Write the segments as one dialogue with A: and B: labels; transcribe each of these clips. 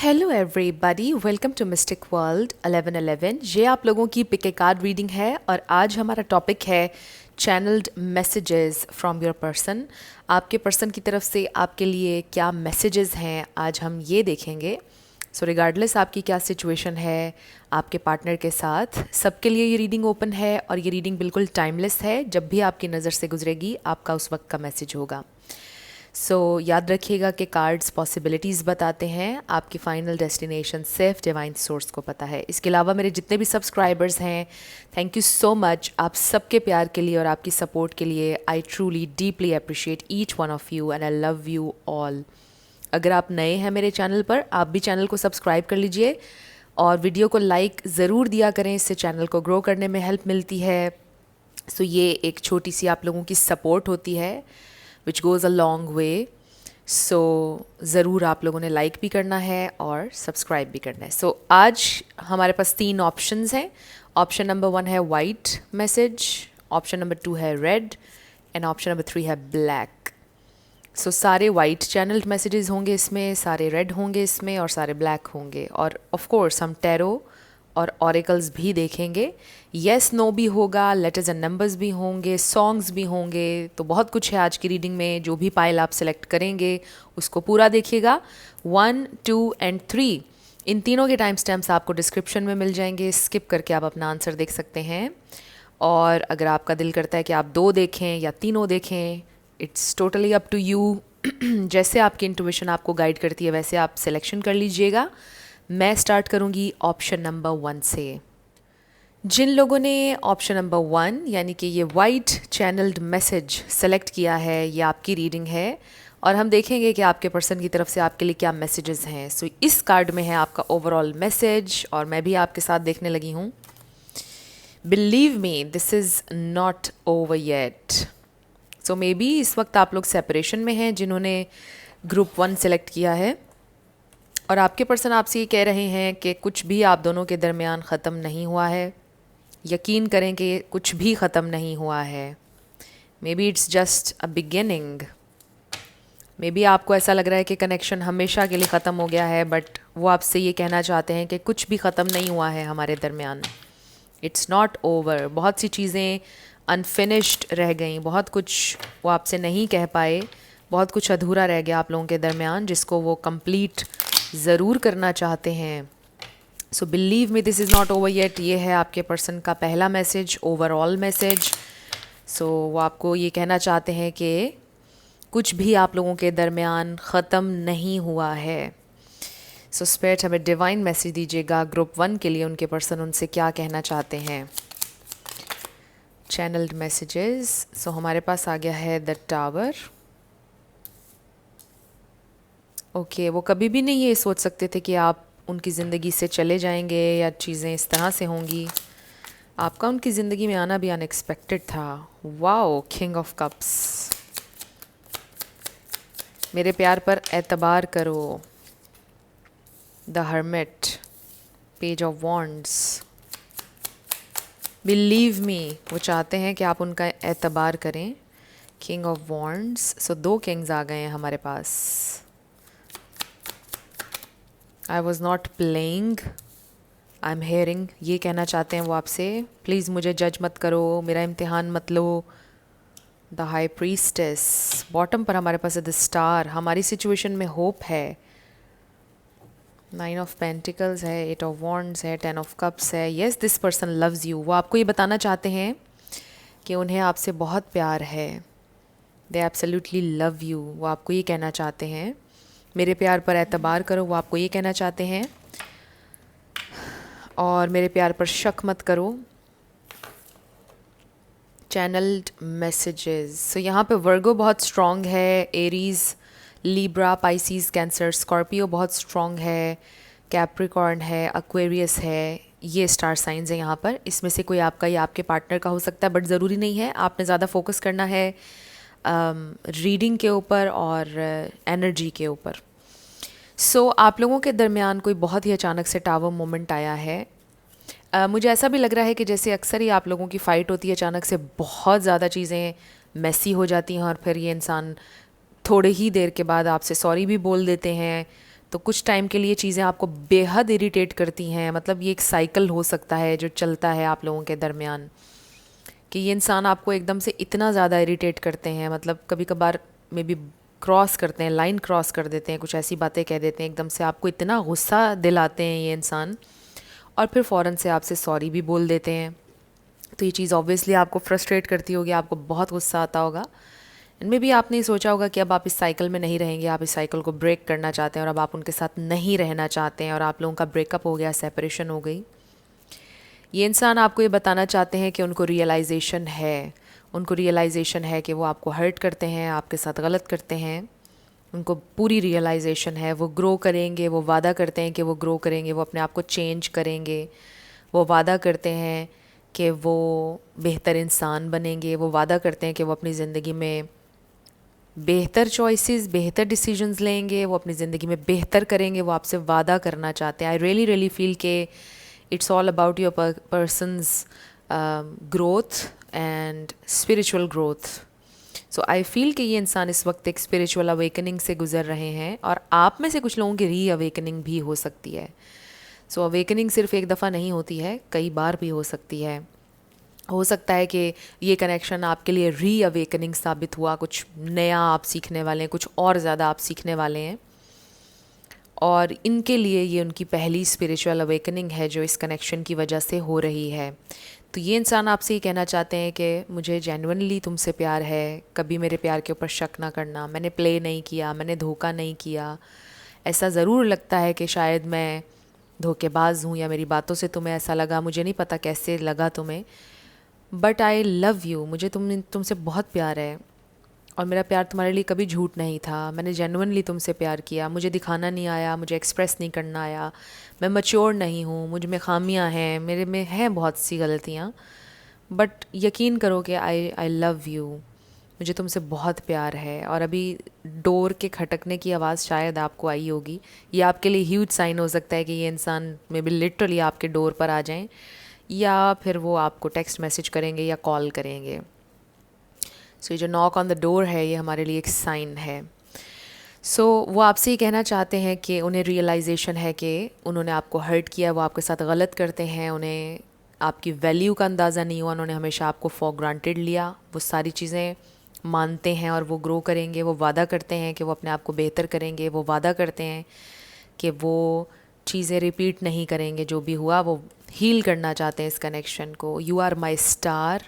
A: Hello everybody, welcome to mystic world 1111। ये आप लोगों की पिक ए कार्ड रीडिंग है और आज हमारा टॉपिक है channelled messages from your person. आपके पर्सन की तरफ से आपके लिए क्या मैसेजेस हैं, आज हम ये देखेंगे। सो रिगार्डलेस आपकी क्या सिचुएशन है आपके पार्टनर के साथ, सबके लिए ये रीडिंग ओपन है और ये रीडिंग बिल्कुल टाइमलेस है। जब भी आपकी नज़र से गुजरेगी आपका उस वक्त का मैसेज होगा। सो याद रखिएगा कि कार्ड्स पॉसिबिलिटीज़ बताते हैं, आपकी फ़ाइनल डेस्टिनेशन सिर्फ डिवाइन सोर्स को पता है। इसके अलावा मेरे जितने भी सब्सक्राइबर्स हैं, थैंक यू सो मच आप सबके प्यार के लिए और आपकी सपोर्ट के लिए। I truly deeply appreciate each one of you and I love you all. अगर आप नए हैं मेरे चैनल पर, आप भी चैनल को सब्सक्राइब कर लीजिए और वीडियो को लाइक ज़रूर दिया करें, इससे चैनल को ग्रो करने में हेल्प मिलती है। सो ये एक छोटी सी आप लोगों की सपोर्ट होती है विच गोज़ अ लॉन्ग वे। सो ज़रूर आप लोगों ने लाइक भी करना है और सब्सक्राइब भी करना है। सो आज हमारे पास 3 ऑप्शंस हैं। ऑप्शन नंबर 1 है वाइट मैसेज, ऑप्शन नंबर 2 है रेड एंड ऑप्शन नंबर 3 है ब्लैक। सो सारे वाइट चैनल्ड मैसेजेस होंगे इसमें, सारे रेड होंगे इसमें और सारे ब्लैक होंगे। और ऑफ कोर्स हम टैरो और ऑरेकल्स भी देखेंगे। येस नो भी होगा, लेटर्स एंड नंबर्स भी होंगे, सॉन्ग्स भी होंगे। तो बहुत कुछ है आज की रीडिंग में। जो भी पाइल आप सेलेक्ट करेंगे उसको पूरा देखिएगा। 1, 2 एंड 3 इन तीनों के टाइम स्टैम्प्स आपको डिस्क्रिप्शन में मिल जाएंगे, स्किप करके आप अपना आंसर देख सकते हैं। और अगर आपका दिल करता है कि आप 2 देखें या तीनों देखें, it's totally up to you. जैसे आपकी इंट्यूशन आपको गाइड करती है वैसे आप सिलेक्शन कर लीजिएगा। मैं स्टार्ट करूंगी ऑप्शन नंबर 1 से। जिन लोगों ने ऑप्शन नंबर 1 यानी कि ये वाइट चैनल्ड मैसेज सेलेक्ट किया है, ये आपकी रीडिंग है और हम देखेंगे कि आपके पर्सन की तरफ से आपके लिए क्या मैसेजेस हैं। सो इस कार्ड में है आपका ओवरऑल मैसेज और मैं भी आपके साथ देखने लगी हूँ। Believe me, this is not over yet. So may be इस वक्त आप लोग सेपरेशन में हैं जिन्होंने ग्रुप 1 सेलेक्ट किया है और आपके पर्सन आपसे ये कह रहे हैं कि कुछ भी आप दोनों के दरमियान ख़त्म नहीं हुआ है। यकीन करें कि कुछ भी ख़त्म नहीं हुआ है। May be it's just a beginning. May be आपको ऐसा लग रहा है कि कनेक्शन हमेशा के लिए ख़त्म हो गया है, बट वो आपसे ये कहना चाहते हैं कि कुछ भी ख़त्म नहीं हुआ है हमारे दरमियान। It's not over. बहुत सी चीज़ें अनफिनिश्ड रह गई, बहुत कुछ वो आपसे नहीं कह पाए, बहुत कुछ अधूरा रह गया आप लोगों के दरमियान जिसको वो कंप्लीट ज़रूर करना चाहते हैं। So believe me, this is not over yet. ये है आपके पर्सन का पहला मैसेज, ओवरऑल मैसेज। सो वो आपको ये कहना चाहते हैं कि कुछ भी आप लोगों के दरमियान ख़त्म नहीं हुआ है। सो स्पिरिट हमें डिवाइन मैसेज दीजिएगा ग्रुप 1 के लिए, उनके पर्सन उनसे क्या कहना चाहते हैं। Channelled messages. सो हमारे पास आ गया है द टावर। ओके, वो कभी भी नहीं ये सोच सकते थे कि आप उनकी ज़िंदगी से चले जाएंगे या चीज़ें इस तरह से होंगी। आपका उनकी ज़िंदगी में आना भी अनएक्सपेक्टेड था। Wow, king of cups. मेरे प्यार पर एतबार करो। The hermit, page of wands. Believe me, वो चाहते हैं कि आप उनका एतबार करें। King of wands. So 2 kings आ गए हैं हमारे पास। I was not playing, I am hearing. ये कहना चाहते हैं वो आपसे, प्लीज़ मुझे जज मत करो, मेरा इम्तिहान मत लो। The high priestess. बॉटम पर हमारे पास है द स्टार। हमारी सिचुएशन में होप है। 9 ऑफ पेंटिकल्स है, 8 ऑफ वॉन्ड्स है, 10 ऑफ कप्स है। Yes, this person loves you. वो आपको ये बताना चाहते हैं कि उन्हें आपसे बहुत प्यार है। दे एब्सोल्युटली लव यू। वो आपको ये कहना चाहते हैं मेरे प्यार पर एतबार करो। वो आपको ये कहना चाहते हैं और मेरे प्यार पर शक मत करो। Channelled messages. सो यहाँ पे वर्गो बहुत स्ट्रॉन्ग है, Aries, Libra, Pisces, cancer, Scorpio बहुत स्ट्रॉन्ग है, कैप्रिकॉर्न है, एक्वेरियस है। ये स्टार साइंस है यहाँ पर। इसमें से कोई आपका या आपके पार्टनर का हो सकता है, बट ज़रूरी नहीं है। आपने ज़्यादा फोकस करना है रीडिंग के ऊपर और एनर्जी के ऊपर। सो आप लोगों के दरमियान कोई बहुत ही अचानक से टावर मोमेंट आया है। मुझे ऐसा भी लग रहा है कि जैसे अक्सर ही आप लोगों की फ़ाइट होती है, अचानक से बहुत ज़्यादा चीज़ें मैसी हो जाती हैं और फिर ये इंसान थोड़े ही देर के बाद आपसे सॉरी भी बोल देते हैं। तो कुछ टाइम के लिए चीज़ें आपको बेहद इरिटेट करती हैं, मतलब ये एक साइकिल हो सकता है जो चलता है आप लोगों के दरमियान, कि ये इंसान आपको एकदम से इतना ज़्यादा इरिटेट करते हैं, मतलब कभी कभार मे बी क्रॉस करते हैं, लाइन क्रॉस कर देते हैं, कुछ ऐसी बातें कह देते हैं, एकदम से आपको इतना गुस्सा दिलाते हैं ये इंसान, और फिर फ़ौरन से आपसे सॉरी भी बोल देते हैं। तो ये चीज़ ऑब्वियसली आपको फ्रस्ट्रेट करती होगी, आपको बहुत गुस्सा आता होगा। इनमें भी आपने सोचा होगा कि अब आप इस साइकिल में नहीं रहेंगे, आप इस साइकिल को ब्रेक करना चाहते हैं और अब आप उनके साथ नहीं रहना चाहते हैं और आप लोगों का ब्रेकअप हो गया, सेपरेशन हो गई। ये इंसान आपको ये बताना चाहते हैं कि उनको रियलाइजेशन है, उनको रियलाइजेशन है कि वो आपको हर्ट करते हैं, आपके साथ गलत करते हैं, उनको पूरी रियलाइजेशन है। वो ग्रो करेंगे, वो वादा करते हैं कि वो ग्रो करेंगे, वो अपने आप को चेंज करेंगे, वो वादा करते हैं कि वो बेहतर इंसान बनेंगे, वो वादा करते हैं कि वो अपनी ज़िंदगी में बेहतर चॉइसेस, बेहतर डिसीजंस लेंगे, वो अपनी ज़िंदगी में बेहतर करेंगे, वो आपसे वादा करना चाहते हैं। आई रियली रियली फील के it's all about your persons growth and spiritual growth. So I feel कि ये इंसान इस वक्त एक स्पिरिचुअल अवेकनिंग से गुजर रहे हैं और आप में से कुछ लोगों की री अवेकनिंग भी हो सकती है। सो अवेकनिंग सिर्फ एक दफ़ा नहीं होती है, कई बार भी हो सकती है। हो सकता है कि ये कनेक्शन आपके लिए री अवेकनिंग साबित हुआ, कुछ नया आप सीखने वाले हैं, कुछ और ज़्यादा आप सीखने वाले हैं, और इनके लिए ये उनकी पहली स्पिरिचुअल अवेकनिंग है जो इस कनेक्शन की वजह से हो रही है। तो ये इंसान आपसे ये कहना चाहते हैं कि मुझे जेन्युइनली तुमसे प्यार है, कभी मेरे प्यार के ऊपर शक ना करना, मैंने प्ले नहीं किया, मैंने धोखा नहीं किया। ऐसा ज़रूर लगता है कि शायद मैं धोखेबाज हूँ या मेरी बातों से तुम्हें ऐसा लगा, मुझे नहीं पता कैसे लगा तुम्हें, बट आई लव यू, मुझे तुमसे बहुत प्यार है और मेरा प्यार तुम्हारे लिए कभी झूठ नहीं था। मैंने जेन्युइनली तुमसे प्यार किया, मुझे दिखाना नहीं आया, मुझे एक्सप्रेस नहीं करना आया, मैं मैच्योर नहीं हूँ, मुझ में खामियाँ हैं, मेरे में हैं बहुत सी गलतियाँ, बट यकीन करो कि आई लव यू, मुझे तुमसे बहुत प्यार है। और अभी डोर के खटकने की आवाज़ शायद आपको आई होगी, ये आपके लिए ह्यूज साइन हो सकता है कि ये इंसान मे बी लिटरली आपके डोर पर आ जाएं, या फिर वो आपको टेक्स्ट मैसेज करेंगे या कॉल करेंगे। सो ये जो नॉक ऑन द डोर है, ये हमारे लिए एक साइन है। सो वो आपसे ये कहना चाहते हैं कि उन्हें रियलाइजेशन है कि उन्होंने आपको हर्ट किया, वो आपके साथ गलत करते हैं, उन्हें आपकी वैल्यू का अंदाज़ा नहीं हुआ, उन्होंने हमेशा आपको फॉर ग्रांटेड लिया। वो सारी चीज़ें मानते हैं और वो ग्रो करेंगे, वो वादा करते हैं कि वो अपने आप को बेहतर करेंगे, वो वादा करते हैं कि वो चीज़ें रिपीट नहीं करेंगे, जो भी हुआ वो हील करना चाहते हैं इस कनेक्शन को। You are my star,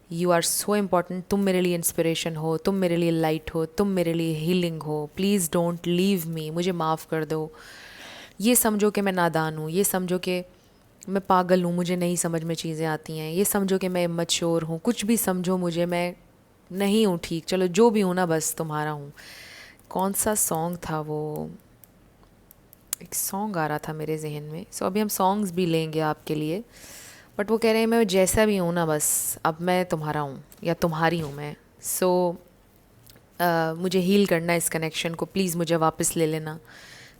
A: you are so important, तुम मेरे लिए इंस्पिरेशन हो, तुम मेरे लिए लाइट हो, तुम मेरे लिए हीलिंग हो, प्लीज़ डोंट लीव मी, मुझे माफ़ कर दो। ये समझो कि मैं नादान हूँ, ये समझो कि मैं पागल हूँ, मुझे नहीं समझ में चीज़ें आती हैं, ये समझो कि मैं इमैच्योर हूँ, कुछ भी समझो मुझे, मैं नहीं हूँ ठीक, चलो जो भी हूँ ना, बस तुम्हारा हूँ। कौन सा सॉन्ग था वो, एक सॉन्ग आ रहा था मेरे जहन में। सो अभी हम सॉन्ग्स भी लेंगे आपके लिए, बट वो कह रहे हैं मैं जैसा भी हूँ ना, बस अब मैं तुम्हारा हूँ या तुम्हारी हूँ मैं। सो मुझे हील करना है इस कनेक्शन को, प्लीज़ मुझे वापस ले लेना,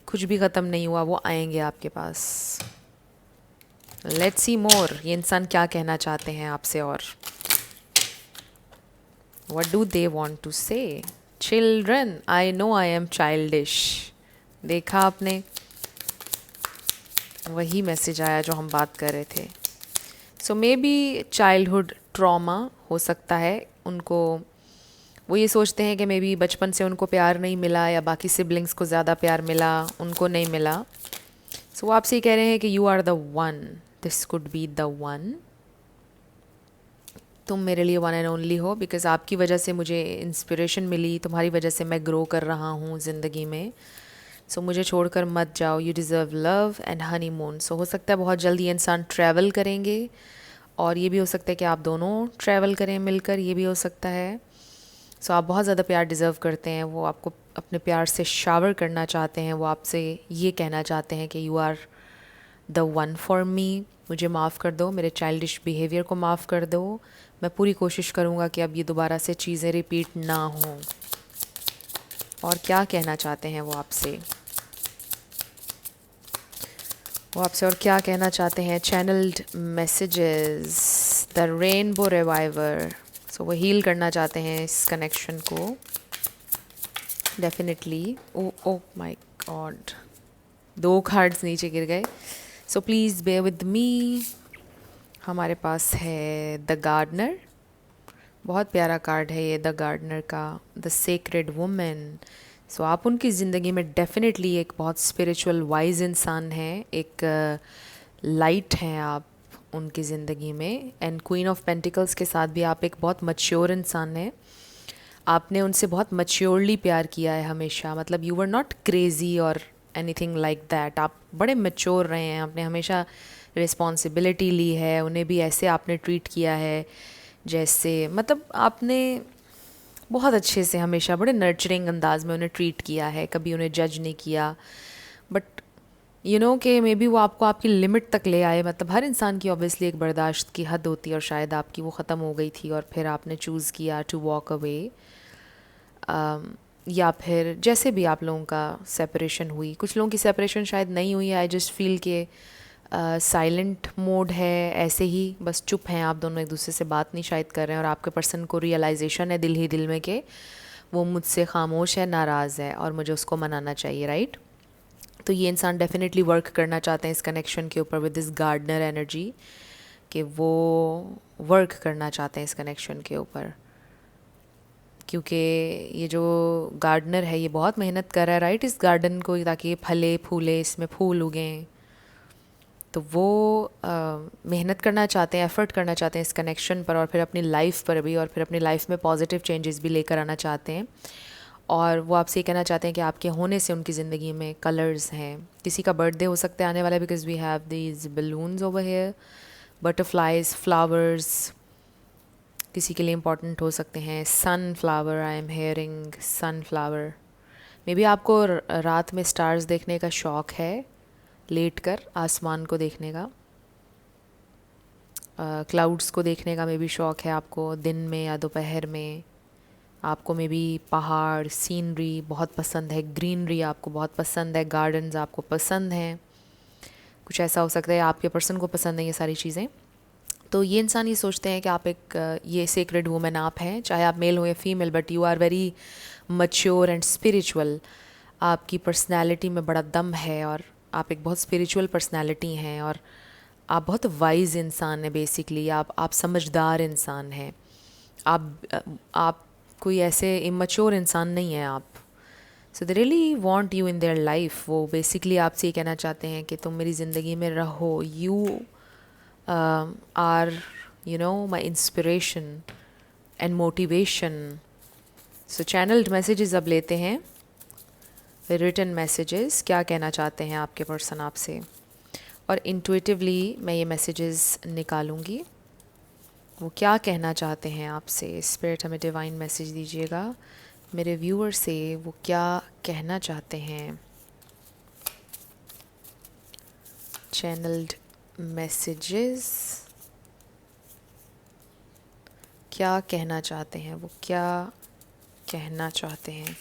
A: कुछ भी ख़त्म नहीं हुआ, वो आएंगे आपके पास। लेट्स सी मोर, ये इंसान क्या कहना चाहते हैं आपसे और what do they want to say. Children, I know I am childish, देखा आपने, वही मैसेज आया जो हम बात कर रहे थे। सो मे बी चाइल्डहुड ट्रॉमा हो सकता है उनको, वो ये सोचते हैं कि मे बी बचपन से उनको प्यार नहीं मिला या बाकी सिबलिंग्स को ज़्यादा प्यार मिला, उनको नहीं मिला। सो वो आपसे ये कह रहे हैं कि you are the one, this could be the one, तुम मेरे लिए वन एंड ओनली हो, बिकॉज़ आपकी वजह से मुझे इंस्पिरेशन मिली, तुम्हारी वजह से मैं ग्रो कर रहा हूँ ज़िंदगी में। सो मुझे छोड़कर मत जाओ, you deserve love and honeymoon. So हो सकता है बहुत जल्दी इंसान ट्रैवल करेंगे, और ये भी हो सकता है कि आप दोनों ट्रैवल करें मिलकर, ये भी हो सकता है। सो आप बहुत ज़्यादा प्यार डिज़र्व करते हैं, वो आपको अपने प्यार से शावर करना चाहते हैं, वो आपसे ये कहना चाहते हैं कि you are the one for me, मुझे माफ़ कर दो, मेरे चाइल्डिश बिहेवियर को माफ़ कर दो, मैं पूरी कोशिश करूँगा कि अब ये दोबारा से चीज़ें रिपीट ना हों। और क्या कहना चाहते हैं वो आपसे, और क्या कहना चाहते हैं। Channelled messages, the rainbow reviver. So वो हील करना चाहते हैं इस कनेक्शन को definitely. Oh my god, 2 cards नीचे गिर गए, so please bear with me. हमारे पास है द गार्डनर, बहुत प्यारा कार्ड है ये द गार्डनर का, द सेक्रेड वुमेन। सो आप उनकी ज़िंदगी में डेफिनेटली एक बहुत स्पिरिचुअल वाइज इंसान हैं, एक लाइट हैं आप उनकी ज़िंदगी में। एंड क्वीन ऑफ पेंटिकल्स के साथ भी आप एक बहुत मैच्योर इंसान हैं। आपने उनसे बहुत मैच्योरली प्यार किया है हमेशा, मतलब यू वर नॉट क्रेज़ी और एनीथिंग लाइक दैट। आप बड़े मैच्योर रहे हैं, आपने हमेशा रिस्पॉन्सिबिलिटी ली है, उन्हें भी ऐसे आपने ट्रीट किया है जैसे, मतलब आपने बहुत अच्छे से हमेशा बड़े नर्चरिंग अंदाज में उन्हें ट्रीट किया है, कभी उन्हें जज नहीं किया। बट यू नो कि मे बी वो आपको आपकी लिमिट तक ले आए, मतलब हर इंसान की ऑब्वियसली एक बर्दाश्त की हद होती है और शायद आपकी वो ख़त्म हो गई थी और फिर आपने चूज़ किया टू वॉक अवे। या फिर जैसे भी आप लोगों का सेपरेशन हुई, कुछ लोगों की सेपरेशन शायद नहीं हुई, आई जस्ट फील के साइलेंट मोड है, ऐसे ही बस चुप हैं आप दोनों, एक दूसरे से बात नहीं शायद कर रहे हैं और आपके पर्सन को रियलाइजेशन है दिल ही दिल में कि वो मुझसे खामोश है, नाराज़ है और मुझे उसको मनाना चाहिए, राइट। तो ये इंसान डेफिनेटली वर्क करना चाहते हैं इस कनेक्शन के ऊपर विद दिस गार्डनर एनर्जी, कि वो वर्क करना चाहते हैं इस कनेक्शन के ऊपर, क्योंकि ये जो गार्डनर है ये बहुत मेहनत कर रहा है, राइट, इस गार्डन को, ताकि ये फले फूले, इसमें फूल उगें। तो वो मेहनत करना चाहते हैं, एफ़र्ट करना चाहते हैं इस कनेक्शन पर और फिर अपनी लाइफ पर भी, और फिर अपनी लाइफ में पॉजिटिव चेंजेस भी लेकर आना चाहते हैं। और वो आपसे ये कहना चाहते हैं कि आपके होने से उनकी ज़िंदगी में कलर्स हैं। किसी का बर्थडे हो सकता है आने वाला, because we have these balloons over here, butterflies, flowers किसी के लिए इम्पॉर्टेंट हो सकते हैं। Sunflower, I am hearing sunflower. Maybe आपको रात में स्टार्स देखने का शौक़ है, लेट कर आसमान को देखने का, क्लाउड्स को देखने का मे बी शौक़ है आपको, दिन में या दोपहर में। आपको मे बी पहाड़, सीनरी बहुत पसंद है, ग्रीनरी आपको बहुत पसंद है, गार्डन्स आपको पसंद हैं, कुछ ऐसा हो सकता है आपके पर्सन को पसंद है ये सारी चीज़ें। तो ये इंसान ये सोचते हैं कि आप एक ये सेक्रेड वुमेन आप हैं, चाहे आप मेल हो या female, but you are very mature and spiritual. आपकी पर्सनैलिटी में बड़ा दम है और आप एक बहुत स्पिरिचुअल पर्सनैलिटी हैं और आप बहुत वाइज इंसान हैं बेसिकली। आप समझदार इंसान हैं। आप कोई ऐसे इमैच्योर इंसान नहीं हैं आप। So they really want you in their life. वो बेसिकली आपसे ये कहना चाहते हैं कि तुम मेरी ज़िंदगी में रहो, you are you know my inspiration and motivation. So channelled messages अब लेते हैं, रिटन मैसेजेस, क्या कहना चाहते हैं आपके पर्सन आपसे, और इंट्यूटिवली मैं ये मैसेजेस निकालूंगी, वो क्या कहना चाहते हैं आपसे। स्पिरिट हमें डिवाइन मैसेज दीजिएगा, मेरे व्यूअर से वो क्या कहना चाहते हैं। चैनल्ड मैसेजेस, क्या कहना चाहते हैं, वो क्या कहना चाहते हैं,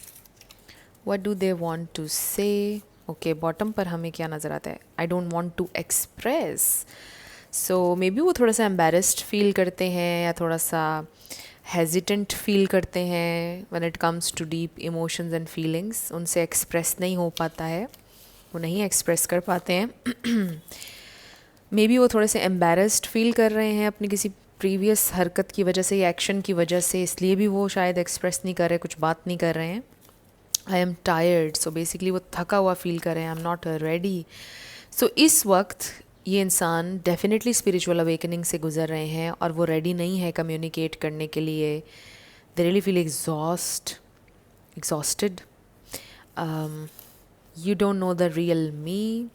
A: What do they want to say? Okay, bottom पर हमें क्या नज़र आता है, I don't want to express. So maybe वो थोड़ा सा एम्बेरस्ड फील करते हैं या थोड़ा सा हेजिटेंट फील करते हैं when it comes to deep emotions and feelings. उनसे एक्सप्रेस नहीं हो पाता है, वो नहीं एक्सप्रेस कर पाते हैं। मे बी वो थोड़े से एम्बेरस्ड फील कर रहे हैं अपनी किसी प्रीवियस हरकत की वजह से या एक्शन की वजह से, इसलिए भी वो शायद एक्सप्रेस नहीं कर रहे, कुछ बात नहीं कर रहे हैं। I am tired, so basically वो थका हुआ फील कर रहे हैं, आई एम नॉट रेडी। सो इस वक्त ये इंसान डेफिनेटली स्पिरिचुअल अवेकनिंग से गुजर रहे हैं और वो रेडी नहीं है कम्युनिकेट करने के लिए। They really feel exhausted. You don't know the real me.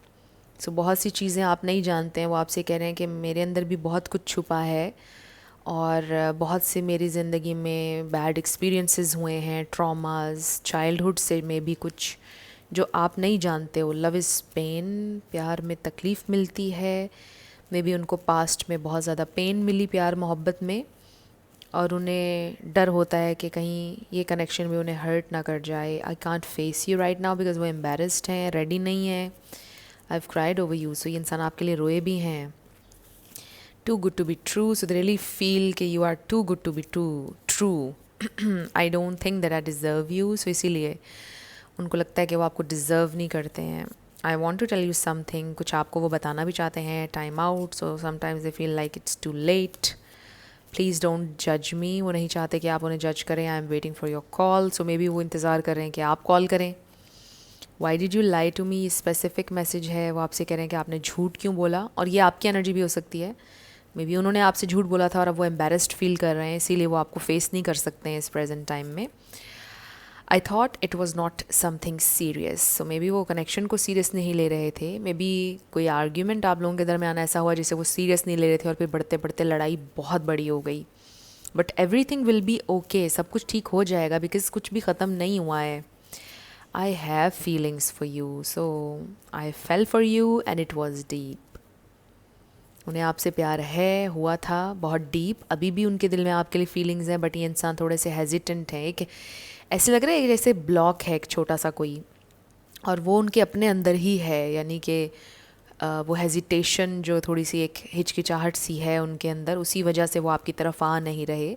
A: So बहुत सी चीज़ें आप नहीं जानते हैं। वो आपसे कह रहे हैं कि मेरे अंदर भी बहुत कुछ छुपा है और बहुत से मेरी ज़िंदगी में बैड एक्सपीरियंसेस हुए हैं, ट्रॉमास, चाइल्डहुड से में भी कुछ जो आप नहीं जानते हो। लव इज़ पेन, प्यार में तकलीफ़ मिलती है। मे बी उनको पास्ट में बहुत ज़्यादा पेन मिली प्यार मोहब्बत में और उन्हें डर होता है कि कहीं ये कनेक्शन भी उन्हें हर्ट ना कर जाए। I can't face you right now because वो एम्बेरस्ड हैं, रेडी नहीं है। I have cried over you. So ये इंसान आपके लिए रोए भी हैं। Too good to be true, so they really feel कि you are too good to be true. I don't think that I deserve you, so इसीलिए उनको लगता है कि वो आपको डिज़र्व नहीं करते हैं। I want to tell you something, कुछ आपको वो बताना भी चाहते हैं, time out, so sometimes they feel like it's too late, please don't जज मी। वो नहीं चाहते कि आप उन्हें जज करें। I am waiting for your call, so maybe वो इंतज़ार कर रहे हैं कि आप कॉल करें। Why did you lie to me, specific message है, वो आपसे कह रहे हैं कि आपने झूठ क्यों बोला। और ये आपकी एनर्जी भी हो सकती है, मे बी उन्होंने आपसे झूठ बोला था और अब वो एम्बेरस्ड फील कर रहे हैं, इसीलिए वो आपको फेस नहीं कर सकते हैं इस प्रेजेंट टाइम में। I thought it was not something serious, so maybe वो कनेक्शन को सीरियस नहीं ले रहे थे। मे बी कोई आर्ग्यूमेंट आप लोगों के दरमियान ऐसा हुआ जिसे वो सीरियस नहीं ले रहे थे और फिर बढ़ते बढ़ते लड़ाई बहुत बड़ी हो गई। But every thing will be okay, सब कुछ ठीक हो जाएगा, बिकॉज कुछ भी ख़त्म नहीं हुआ है। I have feelings for you, so I fail for you and it was deep. उन्हें आपसे प्यार है, हुआ था बहुत डीप, अभी भी उनके दिल में आपके लिए फीलिंग्स हैं, बट ये इंसान थोड़े से हेजिटेंट है। एक ऐसे लग रहा है जैसे ब्लॉक है एक छोटा सा कोई, और वो उनके अपने अंदर ही है, यानी कि वो हेजिटेशन जो थोड़ी सी एक हिचकिचाहट सी है उनके अंदर, उसी वजह से वो आपकी तरफ आ नहीं रहे,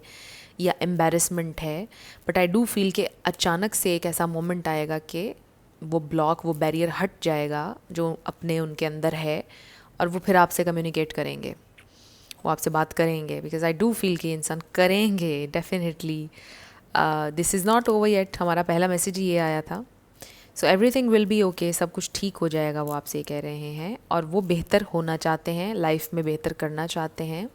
A: या एम्बेरसमेंट है। बट आई डू फील कि अचानक से एक ऐसा मोमेंट आएगा कि वो ब्लॉक, वो बैरियर हट जाएगा जो अपने उनके अंदर है, और वो फिर आपसे कम्युनिकेट करेंगे, वो आपसे बात करेंगे, बिकॉज आई डू फील कि इंसान करेंगे definitely. This is not over yet, हमारा पहला मैसेज ही ये आया था। So everything will be okay, सब कुछ ठीक हो जाएगा, वो आपसे कह रहे हैं, और वो बेहतर होना चाहते हैं, लाइफ में बेहतर करना चाहते हैं,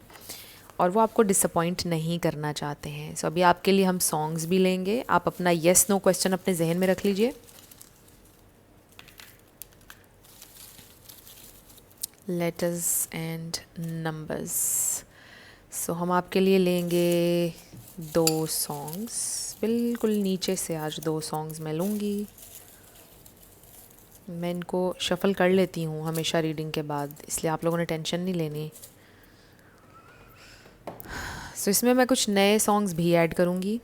A: और वो आपको डिसअपॉइंट नहीं करना चाहते हैं। सो अभी आपके लिए हम सॉन्ग्स भी लेंगे, आप अपना येस नो क्वेश्चन अपने जहन में रख लीजिए। Letters and numbers. सो हम आपके लिए लेंगे 2 सॉन्ग्स, बिल्कुल नीचे से आज 2 सॉन्ग्स मैं लूँगी। मैं इनको शफ़ल कर लेती हूँ हमेशा रीडिंग के बाद, इसलिए आप लोगों ने टेंशन नहीं लेनी। सो इसमें मैं कुछ नए सॉन्ग्स भी ऐड करूँगी।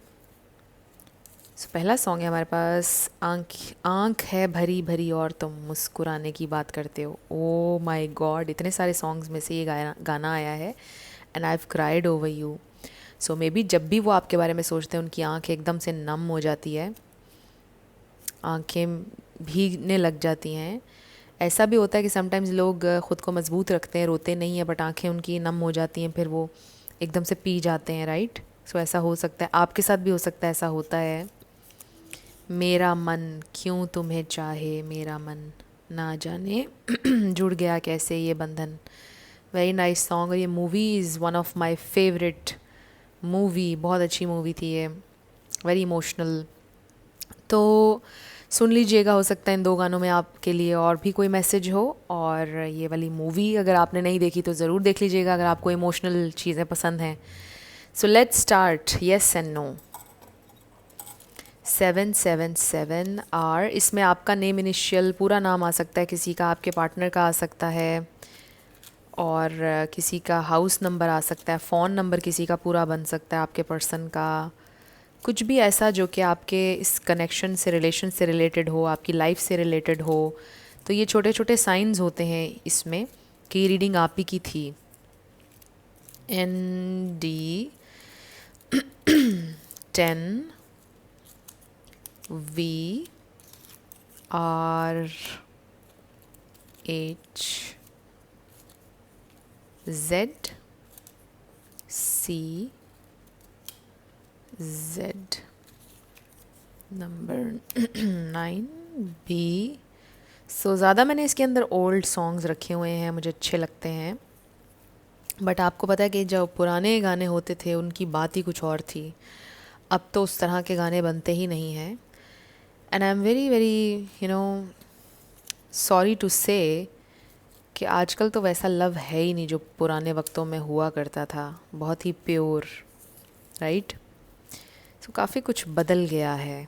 A: सो पहला सॉन्ग है हमारे पास, आँख आँख है भरी भरी और तुम मुस्कुराने की बात करते हो। ओ माय गॉड, इतने सारे सॉन्ग्स में से ये गाना आया है, and I have cried over you. So may be जब भी वो आपके बारे में सोचते हैं उनकी आँख एकदम से नम हो जाती है, आँखें भीगने लग जाती हैं। ऐसा भी होता है कि समटाइम्स लोग ख़ुद को मजबूत रखते हैं, रोते नहीं हैं, बट आँखें उनकी नम हो जाती हैं, फिर वो एकदम से पी जाते हैं, राइट। सो ऐसा हो सकता है, आपके साथ भी हो सकता है, ऐसा होता है। मेरा मन क्यों तुम्हें चाहे, मेरा मन ना जाने जुड़ गया कैसे ये बंधन। वेरी नाइस सॉन्ग, और ये movie is one of my favourite movie, बहुत अच्छी मूवी थी ये, वेरी इमोशनल। तो सुन लीजिएगा, हो सकता है इन 2 गानों में आपके लिए और भी कोई मैसेज हो। और ये वाली मूवी अगर आपने नहीं देखी तो ज़रूर देख लीजिएगा, अगर आपको इमोशनल चीज़ें पसंद हैं। So let's start, yes and no. 777R, इसमें आपका नेम इनिशियल पूरा नाम आ सकता है, किसी का आपके पार्टनर का आ सकता है, और किसी का हाउस नंबर आ सकता है, फ़ोन नंबर किसी का पूरा बन सकता है, आपके पर्सन का कुछ भी ऐसा जो कि आपके इस कनेक्शन से, रिलेशन से रिलेटेड हो, आपकी लाइफ से रिलेटेड हो। तो ये छोटे छोटे साइंस होते हैं इसमें कि ये रीडिंग आप ही की थी। ND 10 VRH ZCZ, number 9B। सो ज़्यादा मैंने इसके अंदर ओल्ड सॉन्ग्स रखे हुए हैं, मुझे अच्छे लगते हैं, बट आपको पता है कि जो पुराने गाने होते थे उनकी बात ही कुछ और थी। अब तो उस तरह के गाने बनते ही नहीं हैं, and I am very very sorry to say कि आजकल तो वैसा लव है ही नहीं जो पुराने वक्तों में हुआ करता था, बहुत ही प्योर, राइट। सो काफ़ी कुछ बदल गया है,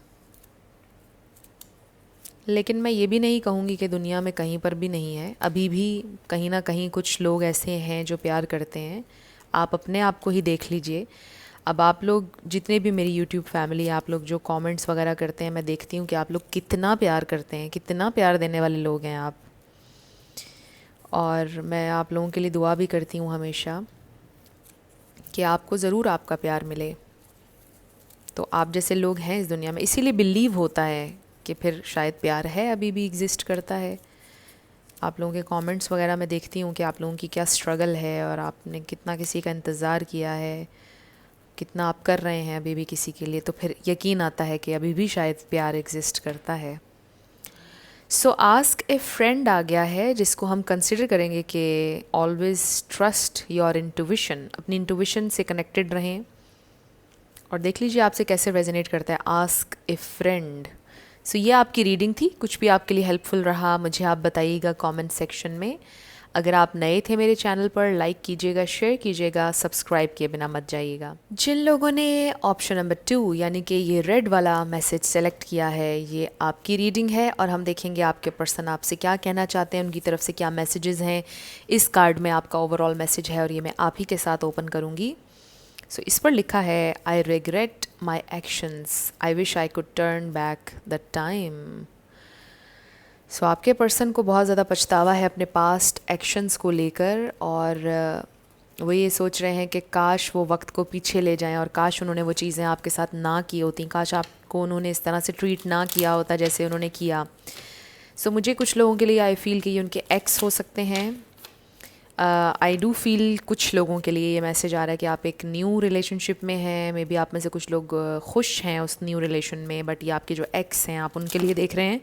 A: लेकिन मैं ये भी नहीं कहूँगी कि दुनिया में कहीं पर भी नहीं है, अभी भी कहीं ना कहीं कुछ लोग ऐसे हैं जो प्यार करते हैं। आप अपने आप को ही देख लीजिए। अब आप लोग जितने भी मेरी यूट्यूब फैमिली, आप लोग जो कमेंट्स वगैरह करते हैं, मैं देखती हूँ कि आप लोग कितना प्यार करते हैं, कितना प्यार देने वाले लोग हैं आप, और मैं आप लोगों के लिए दुआ भी करती हूँ हमेशा कि आपको ज़रूर आपका प्यार मिले। तो आप जैसे लोग हैं इस दुनिया में, इसीलिए बिलीव होता है कि फिर शायद प्यार है, अभी भी एग्जिस्ट करता है। आप लोगों के कमेंट्स वगैरह मैं देखती हूँ कि आप लोगों की क्या स्ट्रगल है और आपने कितना किसी का इंतज़ार किया है, कितना आप कर रहे हैं अभी भी किसी के लिए, तो फिर यकीन आता है कि अभी भी शायद प्यार एग्जिस्ट करता है। सो आस्क ए फ्रेंड आ गया है, जिसको हम कंसिडर करेंगे कि ऑलवेज ट्रस्ट योर इंटुइशन, अपनी इंटुइशन से कनेक्टेड रहें और देख लीजिए आपसे कैसे रेजोनेट करता है। आस्क ए फ्रेंड। सो ये आपकी रीडिंग थी, कुछ भी आपके लिए हेल्पफुल रहा मुझे आप बताइएगा कमेंट सेक्शन में। अगर आप नए थे मेरे चैनल पर, लाइक कीजिएगा, शेयर कीजिएगा, सब्सक्राइब किए बिना मत जाइएगा। जिन लोगों ने ऑप्शन नंबर 2 यानी कि ये रेड वाला मैसेज सेलेक्ट किया है, ये आपकी रीडिंग है और हम देखेंगे आपके पर्सन आपसे क्या कहना चाहते हैं, उनकी तरफ से क्या मैसेजेस हैं। इस कार्ड में आपका ओवरऑल मैसेज है और ये मैं आप ही के साथ ओपन करूँगी। सो इस पर लिखा है, I regret my actions, I wish I could turn back the time. So आपके पर्सन को बहुत ज़्यादा पछतावा है अपने पास्ट एक्शंस को लेकर और वो ये सोच रहे हैं कि काश वो वक्त को पीछे ले जाएं और काश उन्होंने वो चीज़ें आपके साथ ना की होती, काश आपको उन्होंने इस तरह से ट्रीट ना किया होता जैसे उन्होंने किया। सो मुझे कुछ लोगों के लिए आई फील कि ये उनके एक्स हो सकते हैं। आई डू फील कुछ लोगों के लिए ये मैसेज आ रहा है कि आप एक न्यू रिलेशनशिप में हैं, मे बी आप में से कुछ लोग खुश हैं उस न्यू रिलेशन में, बट ये आपके जो एक्स हैं आप उनके लिए देख रहे हैं।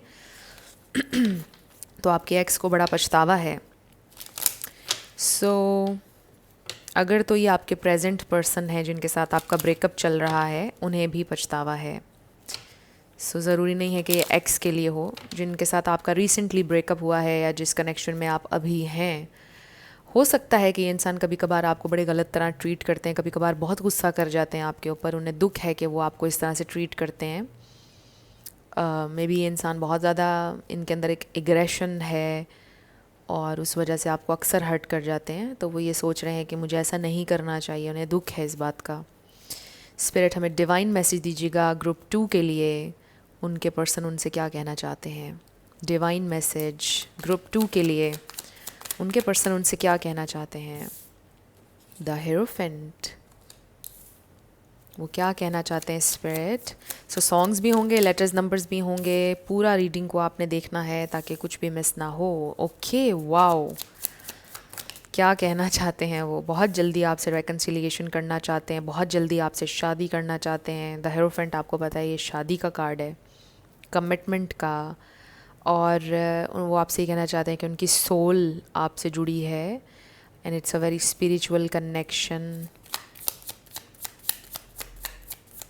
A: तो आपके एक्स को बड़ा पछतावा है। सो अगर तो ये आपके प्रेजेंट पर्सन है जिनके साथ आपका ब्रेकअप चल रहा है, उन्हें भी पछतावा है। सो ज़रूरी नहीं है कि ये एक्स के लिए हो, जिनके साथ आपका रिसेंटली ब्रेकअप हुआ है या जिस कनेक्शन में आप अभी हैं, हो सकता है कि ये इंसान कभी कभार आपको बड़े गलत तरह ट्रीट करते हैं, कभी कभार बहुत गुस्सा कर जाते हैं आपके ऊपर, उन्हें दुख है कि वो आपको इस तरह से ट्रीट करते हैं। मे बी ये इंसान बहुत ज़्यादा, इनके अंदर एक एग्रेशन है और उस वजह से आपको अक्सर हर्ट कर जाते हैं, तो वो ये सोच रहे हैं कि मुझे ऐसा नहीं करना चाहिए, उन्हें दुख है इस बात का। स्पिरिट हमें डिवाइन मैसेज दीजिएगा ग्रुप 2 के लिए, उनके पर्सन उनसे क्या कहना चाहते हैं। डिवाइन मैसेज ग्रुप 2 के लिए, उनके पर्सन उनसे क्या कहना चाहते हैं। द हेरोफेंट, वो क्या कहना चाहते हैं स्पिरिट। सो सॉन्ग्स भी होंगे, लेटर्स नंबर्स भी होंगे, पूरा रीडिंग को आपने देखना है ताकि कुछ भी मिस ना हो। ओके, वाओ, क्या कहना चाहते हैं वो। बहुत जल्दी आपसे रेकन्सिलिएशन करना चाहते हैं, बहुत जल्दी आपसे शादी करना चाहते हैं। द हेरोफेंट आपको पता है ये शादी का कार्ड है, कमिटमेंट का, और वो आपसे ये कहना चाहते हैं कि उनकी सोल आपसे जुड़ी है and it's a very spiritual connection.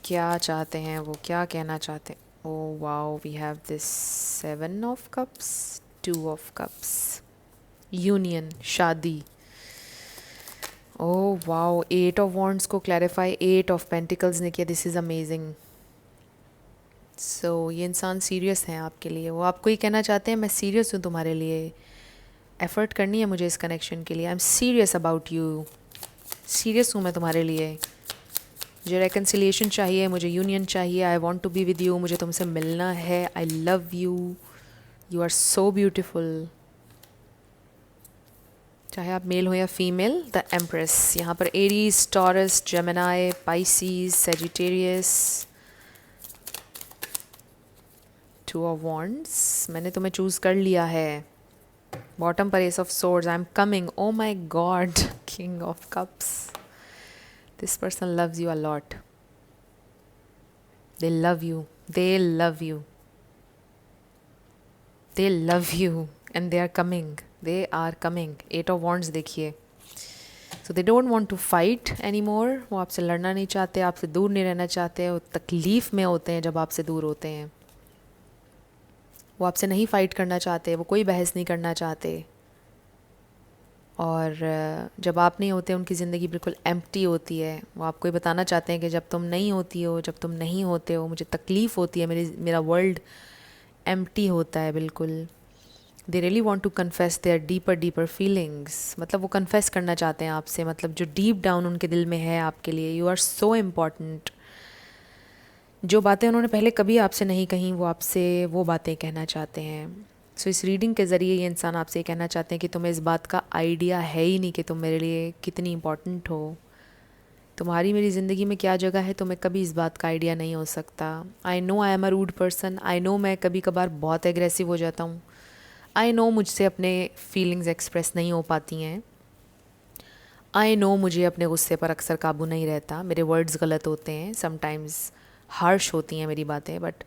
A: क्या चाहते हैं वो, क्या कहना चाहते हैं। Oh wow, we have this 7 of cups, 2 of cups, union, शादी। ओह वाओ, 8 ऑफ वॉन्ड्स को क्लैरिफाई 8 ऑफ पेंटिकल्स ने किया। This is amazing. सो ये इंसान सीरियस हैं आपके लिए, वो आपको ही कहना चाहते हैं मैं सीरियस हूँ तुम्हारे लिए, एफ़र्ट करनी है मुझे इस कनेक्शन के लिए, I am serious about you, serious हूँ मैं तुम्हारे लिए, मुझे रेकन्सिलिएशन चाहिए, मुझे यूनियन चाहिए, I want to be with you, मुझे तुमसे मिलना है, I love you, you are so beautiful. चाहे आप मेल हो या फीमेल। द एम्प्रेस, यहाँ पर Aries, Taurus, Gemini, Pisces, Sagittarius, 2 of wands, मैंने तुम्हें चूज़ कर लिया है। बॉटम पर ace of swords, I am coming, oh my God, king of cups. This person loves you a lot. They love you. They love you. They love you and they are coming. They are coming. 8 of Wands देखिए. So they don't want to fight anymore. वो आपसे लड़ना नहीं चाहते, आपसे दूर नहीं रहना चाहते, वो तकलीफ़ में होते हैं जब आपसे दूर होते हैं। वो आपसे नहीं फ़ाइट करना चाहते, वो कोई बहस नहीं करना चाहते। और जब आप नहीं होते उनकी ज़िंदगी बिल्कुल एम्प्टी होती है। वो आपको ये बताना चाहते हैं कि जब तुम नहीं होती हो, जब तुम नहीं होते हो, मुझे तकलीफ़ होती है, मेरा वर्ल्ड एम्प्टी होता है बिल्कुल। They really want to confess their deeper feelings, मतलब वो कन्फेस करना चाहते हैं आपसे, मतलब जो डीप डाउन उनके दिल में है आपके लिए। You are so important. जो बातें उन्होंने पहले कभी आपसे नहीं कहीं, वो आपसे वो बातें कहना चाहते हैं। सो इस रीडिंग के ज़रिए ये इंसान आपसे ये कहना चाहते हैं कि तुम्हें इस बात का आइडिया है ही नहीं कि तुम मेरे लिए कितनी इम्पॉर्टेंट हो। तुम्हारी मेरी ज़िंदगी में क्या जगह है तुम्हें कभी इस बात का आइडिया नहीं हो सकता। I know I am a rude person, I know मैं कभी कभार बहुत एग्रेसिव हो जाता हूँ, आई नो मुझसे अपने फीलिंग्स एक्सप्रेस नहीं हो पाती हैं। आई नो मुझे अपने गुस्से पर अक्सर काबू नहीं रहता, मेरे वर्ड्स गलत होते हैं, समटाइम्स हार्श होती हैं मेरी बातें, बट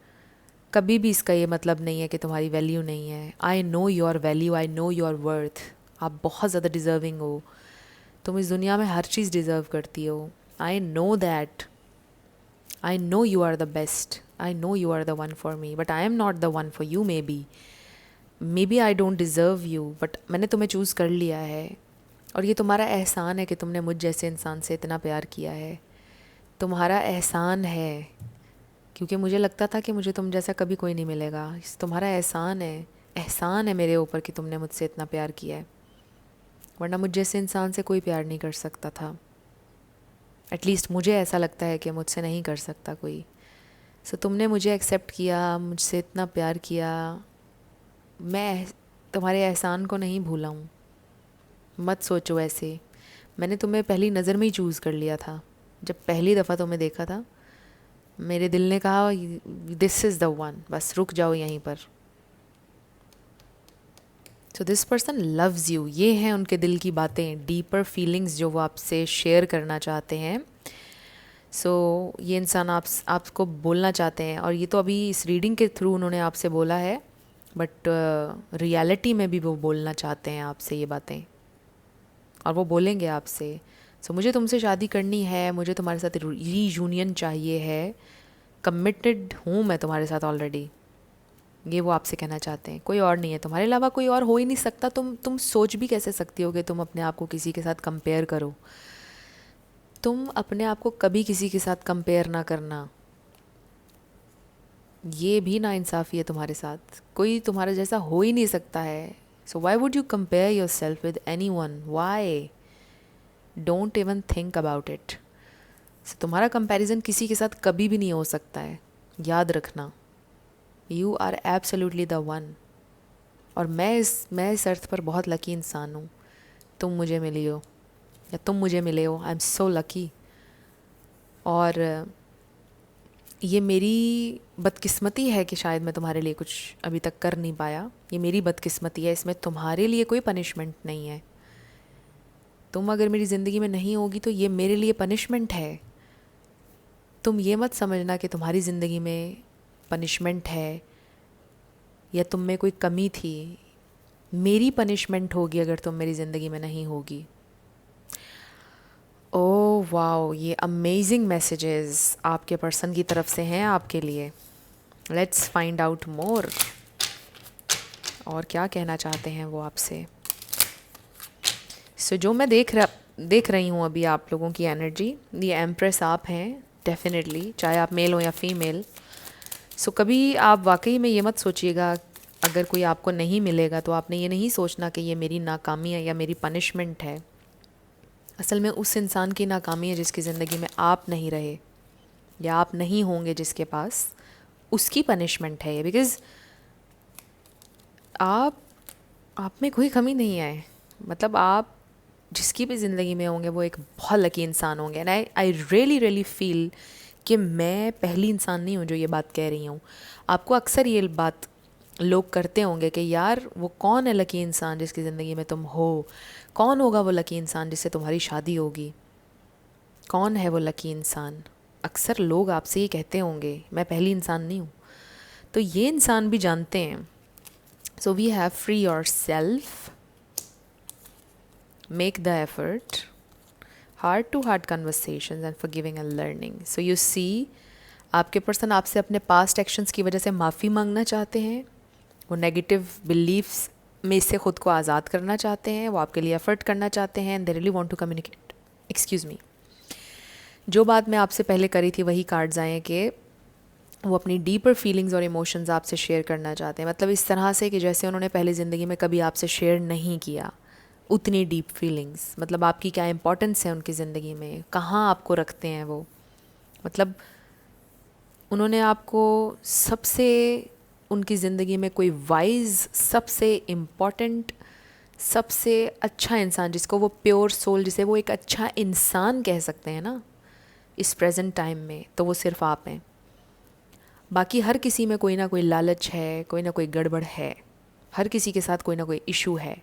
A: कभी भी इसका ये मतलब नहीं है कि तुम्हारी वैल्यू नहीं है। I know your value, I know your worth. आप बहुत ज़्यादा डिज़र्विंग हो, तुम इस दुनिया में हर चीज़ डिज़र्व करती हो। I know that, I know you are the best, I know you are the one for me, but I am not the one for you. Maybe I don't deserve you, but मैंने तुम्हें choose कर लिया है। और ये तुम्हारा एहसान है कि तुमने मुझ जैसे इंसान से इतना प्यार किया है। तुम्हारा एहसान है, क्योंकि मुझे लगता था कि मुझे तुम जैसा कभी कोई नहीं मिलेगा। तुम्हारा एहसान है मेरे ऊपर कि तुमने मुझसे इतना प्यार किया है, वरना मुझ जैसे इंसान से कोई प्यार नहीं कर सकता था। एटलीस्ट मुझे ऐसा लगता है कि मुझसे नहीं कर सकता कोई। सो तुमने मुझे एक्सेप्ट किया, मुझसे इतना प्यार किया। मैं तुम्हारे एहसान को नहीं भूला हूँ। मत सोचो ऐसे, मैंने तुम्हें पहली नज़र में ही चूज़ कर लिया था। जब पहली दफ़ा तुम्हें देखा था, मेरे दिल ने कहा दिस इज़ द वन, बस रुक जाओ यहीं पर। So this person loves you, ये हैं उनके दिल की बातें, डीपर फीलिंग्स जो वो आपसे शेयर करना चाहते हैं। सो ये इंसान आपको बोलना चाहते हैं, और ये तो अभी इस रीडिंग के थ्रू उन्होंने आपसे बोला है, बट रियलिटी में भी वो बोलना चाहते हैं आपसे ये बातें, और वो बोलेंगे आपसे। सो मुझे तुमसे शादी करनी है, मुझे तुम्हारे साथ रीयूनियन चाहिए है, कमिटेड हूँ मैं तुम्हारे साथ ऑलरेडी, ये वो आपसे कहना चाहते हैं। कोई और नहीं है, तुम्हारे अलावा कोई और हो ही नहीं सकता। तुम सोच भी कैसे सकती हो कि तुम अपने आप को किसी के साथ कंपेयर करो। तुम अपने आप को कभी किसी के साथ कंपेयर ना करना, ये भी नाइंसाफ़ी है तुम्हारे साथ। कोई तुम्हारे जैसा हो ही नहीं सकता है। So why would you compare yourself with anyone? Why? Don't even think about it. तुम्हारा कंपैरिजन किसी के साथ कभी भी नहीं हो सकता है, याद रखना। You are absolutely the one. और मैं इस अर्थ पर बहुत लकी इंसान हूँ। तुम मुझे मिली हो या तुम मुझे मिले हो, आई एम सो लकी। और ये मेरी बदकिस्मती है कि शायद मैं तुम्हारे लिए कुछ अभी तक कर नहीं पाया। ये मेरी बदकिस्मती है, इसमें तुम्हारे लिए कोई पनिशमेंट नहीं है। तुम अगर मेरी ज़िंदगी में नहीं होगी तो ये मेरे लिए पनिशमेंट है। तुम ये मत समझना कि तुम्हारी ज़िंदगी में पनिशमेंट है या तुम में कोई कमी थी। मेरी पनिशमेंट होगी अगर तुम मेरी ज़िंदगी में नहीं होगी। ओह वाओ, ये अमेजिंग मैसेजेस आपके पर्सन की तरफ से हैं आपके लिए। लेट्स फाइंड आउट मोर, और क्या कहना चाहते हैं वो आपसे। सो जो मैं देख रही हूँ अभी आप लोगों की एनर्जी, ये एम्प्रेस आप हैं डेफिनेटली, चाहे आप मेल हो या फीमेल। सो कभी आप वाकई में ये मत सोचिएगा अगर कोई आपको नहीं मिलेगा तो आपने ये नहीं सोचना कि ये मेरी नाकामी है या मेरी पनिशमेंट है। असल में उस इंसान की नाकामी है जिसकी ज़िंदगी में आप नहीं रहे या आप नहीं होंगे जिसके पास, उसकी पनिशमेंट है ये। बिकॉज़ आप में कोई कमी नहीं है। मतलब आप जिसकी भी ज़िंदगी में होंगे वो एक बहुत लकी इंसान होंगे। एंड आई रियली फील कि मैं पहली इंसान नहीं हूँ जो ये बात कह रही हूँ। आपको अक्सर ये बात लोग करते होंगे कि यार वो कौन है लकी इंसान जिसकी ज़िंदगी में तुम हो, कौन होगा वो लकी इंसान जिससे तुम्हारी शादी होगी, कौन है वो लकी इंसान। अक्सर लोग आपसे ये कहते होंगे, मैं पहली इंसान नहीं हूँ। तो ये इंसान भी जानते हैं। So we have free yourself, make the effort, heart to heart conversations and forgiving and learning. So you see, आपके पर्सन आपसे अपने पास्ट एक्शंस की वजह से माफ़ी मांगना चाहते हैं। वो नेगेटिव बिलीफ्स में से ख़ुद को आज़ाद करना चाहते हैं। वो आपके लिए एफ़र्ट करना चाहते हैं and they really want to communicate. Excuse me, जो बात मैं आपसे पहले करी थी वही कार्ड्स आए हैं कि वो अपनी डीपर फीलिंग्स और इमोशंस आपसे शेयर करना चाहते हैं। मतलब इस तरह से कि जैसे उन्होंने पहले ज़िंदगी में कभी आपसे शेयर नहीं किया उतनी डीप फीलिंग्स। मतलब आपकी क्या इम्पोर्टेंस है उनकी ज़िंदगी में, कहाँ आपको रखते हैं वो। मतलब उन्होंने आपको सबसे, उनकी ज़िंदगी में कोई वाइज, सबसे इम्पॉर्टेंट, सबसे अच्छा इंसान जिसको वो प्योर सोल, जिसे वो एक अच्छा इंसान कह सकते हैं ना इस प्रेजेंट टाइम में, तो वो सिर्फ आप हैं। बाकी हर किसी में कोई ना कोई लालच है, कोई ना कोई गड़बड़ है। हर किसी के साथ कोई ना कोई इशू है।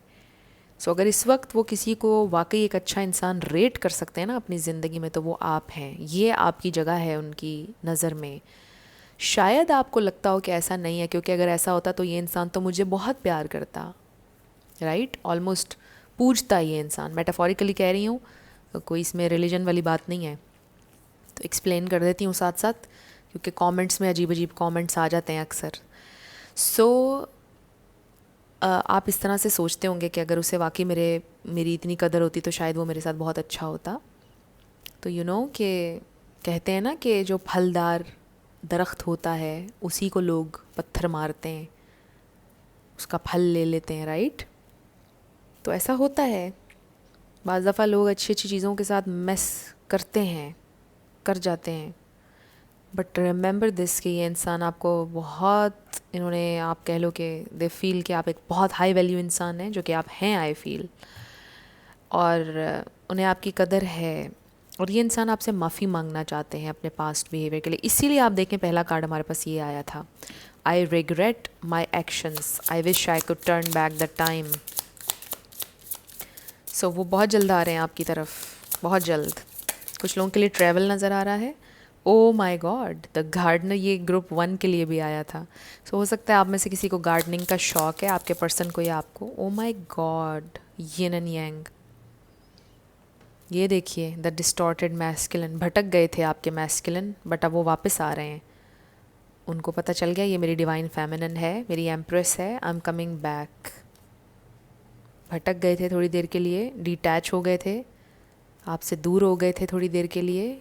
A: सो अगर इस वक्त वो किसी को वाकई एक अच्छा इंसान रेट कर सकते हैं ना अपनी ज़िंदगी में, तो वो आप हैं। ये आपकी जगह है उनकी नज़र में। शायद आपको लगता हो कि ऐसा नहीं है, क्योंकि अगर ऐसा होता तो ये इंसान तो मुझे बहुत प्यार करता, राइट, ऑलमोस्ट पूछता ये इंसान। मेटाफोरिकली कह रही हूँ, कोई इसमें रिलीजन वाली बात नहीं है, तो एक्सप्लेन कर देती हूँ साथ साथ, क्योंकि कमेंट्स में अजीब अजीब कमेंट्स आ जाते हैं अक्सर। सो आप इस तरह से सोचते होंगे कि अगर उसे वाकई मेरी इतनी कदर होती तो शायद वो मेरे साथ बहुत अच्छा होता। तो कि कहते हैं ना कि जो फलदार दरख्त होता है उसी को लोग पत्थर मारते हैं, उसका फल ले लेते हैं, राइट। तो ऐसा होता है, बाज़ दफ़ा लोग अच्छी अच्छी चीज़ों के साथ मेस करते हैं, कर जाते हैं, बट रिमेंबर दिस कि ये इंसान आपको बहुत, इन्होंने, आप कह लो कि दे फील कि आप एक बहुत हाई वैल्यू इंसान हैं, जो कि आप हैं, आई फील, और उन्हें आपकी कदर है। और ये इंसान आपसे माफ़ी मांगना चाहते हैं अपने पास्ट बिहेवियर के लिए। इसीलिए आप देखें पहला कार्ड हमारे पास ये आया था, I regret my actions, I wish I could turn back the time. So वो बहुत जल्द आ रहे हैं आपकी तरफ, बहुत जल्द। कुछ लोगों के लिए ट्रैवल नज़र आ रहा है। ओ माई गॉड, द गार्डनर, ये ग्रुप 1 के लिए भी आया था। सो हो सकता है आप में से किसी को गार्डनिंग का शौक़ है, आपके पर्सन को या आपको। ओ my God, yin and yang. ये देखिए, द डिस्टॉर्टेड मैस्कुलिन, भटक गए थे आपके मैस्कुलिन, बट अब वो वापस आ रहे हैं। उनको पता चल गया ये मेरी डिवाइन फेमिनिन है, मेरी एम्प्रेस है, आई एम कमिंग बैक। भटक गए थे थोड़ी देर के लिए, डिटैच हो गए थे, आपसे दूर हो गए थे थोड़ी देर के लिए,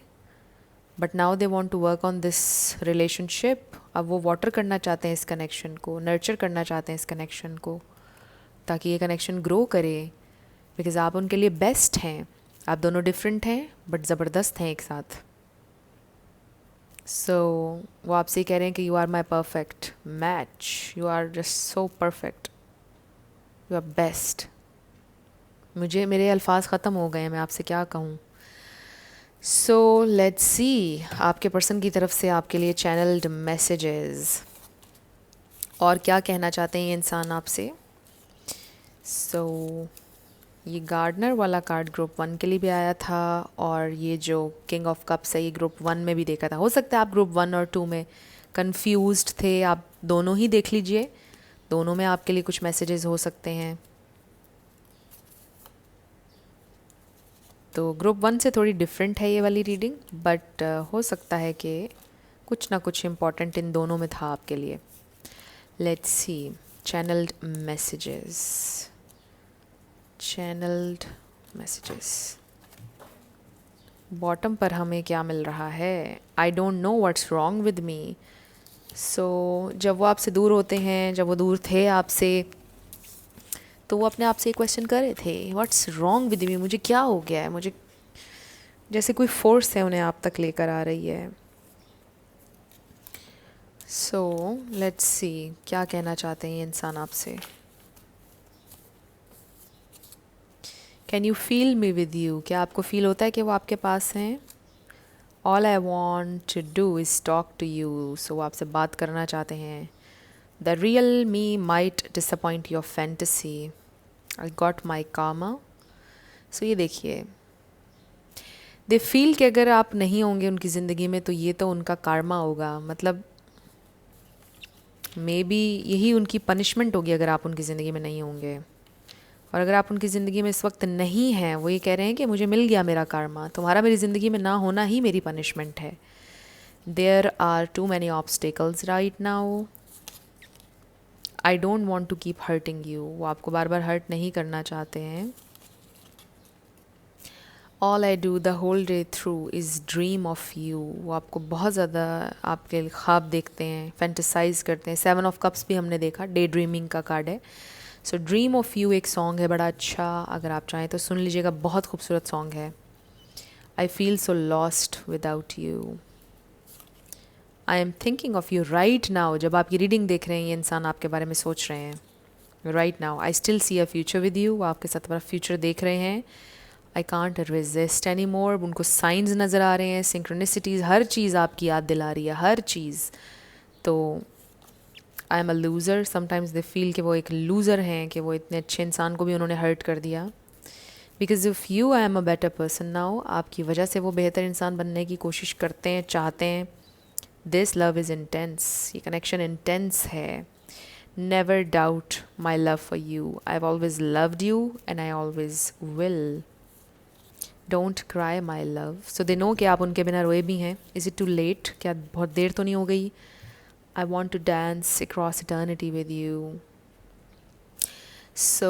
A: but now they want to work on this relationship. अब वो वाटर करना चाहते हैं इस कनेक्शन को, नर्चर करना चाहते हैं इस कनेक्शन को, ताकि ये कनेक्शन ग्रो करे, बिकॉज़ आप उनके लिए बेस्ट हैं। आप दोनों डिफरेंट हैं बट ज़बरदस्त हैं एक साथ। सो वो आपसे कह रहे हैं कि you are my perfect match, you are just so perfect, you are best. मेरे अल्फाज ख़त्म हो गए हैं, मैं आपसे क्या कहूँ। सो लेट्स सी आपके पर्सन की तरफ से आपके लिए चैनल्ड मैसेजेस, और क्या कहना चाहते हैं ये इंसान आपसे। सो ये गार्डनर वाला कार्ड ग्रुप 1 के लिए भी आया था, और ये जो किंग ऑफ कप्स है ये ग्रुप 1 में भी देखा था। हो सकता है आप ग्रुप 1 और 2 में कंफ्यूज्ड थे, आप दोनों ही देख लीजिए, दोनों में आपके लिए कुछ मैसेजेस हो सकते हैं। तो ग्रुप 1 से थोड़ी डिफरेंट है ये वाली रीडिंग, बट हो सकता है कि कुछ ना कुछ इम्पॉर्टेंट इन दोनों में था आपके लिए। Let's see channelled messages, channelled messages. Bottom पर हमें क्या मिल रहा है, I don't know what's wrong with me. So जब वो आपसे दूर होते हैं, जब वो दूर थे आपसे, तो वो अपने आप से एक क्वेश्चन कर रहे थे, व्हाट्स रॉन्ग विद मी, मुझे क्या हो गया है, मुझे जैसे कोई फोर्स है उन्हें आप तक लेकर आ रही है। सो लेट्स सी क्या कहना चाहते हैं ये इंसान आपसे। Can you feel me with you, क्या आपको फील होता है कि वो आपके पास हैं। All I want to do is talk to you, so वो आपसे बात करना चाहते हैं। The real me might disappoint your fantasy, I got my karma. So ये देखिए, दे फील कि अगर आप नहीं होंगे उनकी ज़िंदगी में तो ये तो उनका कार्मा होगा, मतलब मे बी यही उनकी पनिशमेंट होगी अगर आप उनकी ज़िंदगी में नहीं होंगे। और अगर आप उनकी ज़िंदगी में इस वक्त नहीं हैं, वो ये कह रहे हैं कि मुझे मिल गया मेरा कार्मा, तुम्हारा मेरी ज़िंदगी में ना होना ही मेरी पनिशमेंट है। There are too many obstacles right now, I don't want to keep hurting you, वो आपको बार बार हर्ट नहीं करना चाहते हैं। All I do the whole day through is dream of you, वो आपको बहुत ज़्यादा आपके ख्वाब देखते हैं, फैंटेसाइज करते हैं। 7 ऑफ कप्स भी हमने देखा, डे ड्रीमिंग का कार्ड है। सो ड्रीम ऑफ़ यू एक सॉन्ग है बड़ा अच्छा, अगर आप चाहें तो सुन लीजिएगा, बहुत खूबसूरत सॉन्ग है। I feel so lost without you, I am thinking of you right now, जब आप ये रीडिंग देख रहे हैं ये इंसान आपके बारे में सोच रहे हैं right now. I still see a future with you, वो आपके साथ अपना फ्यूचर देख रहे हैं। I can't resist any more, उनको साइंस नज़र आ रहे हैं, सिंक्रोनिसिटीज़, हर चीज़ आपकी याद दिला रही है, हर चीज़। तो आई am a loser, sometimes they feel कि वो एक लूज़र हैं, कि वो इतने अच्छे इंसान को भी उन्होंने हर्ट कर दिया. Because if you I am a better person now, आपकी वजह से वो बेहतर इंसान बनने की कोशिश करते हैं, चाहते हैं. दिस लव इज़ इंटेंस, ये कनेक्शन इंटेंस है. Never doubt my love for you, I have always loved you and I always will. Don't cry my love. So they know कि आप उनके बिना रोए भी हैं. इज़ इट टू लेट, क्या बहुत देर तो नहीं हो गई? I want to dance across eternity with you. So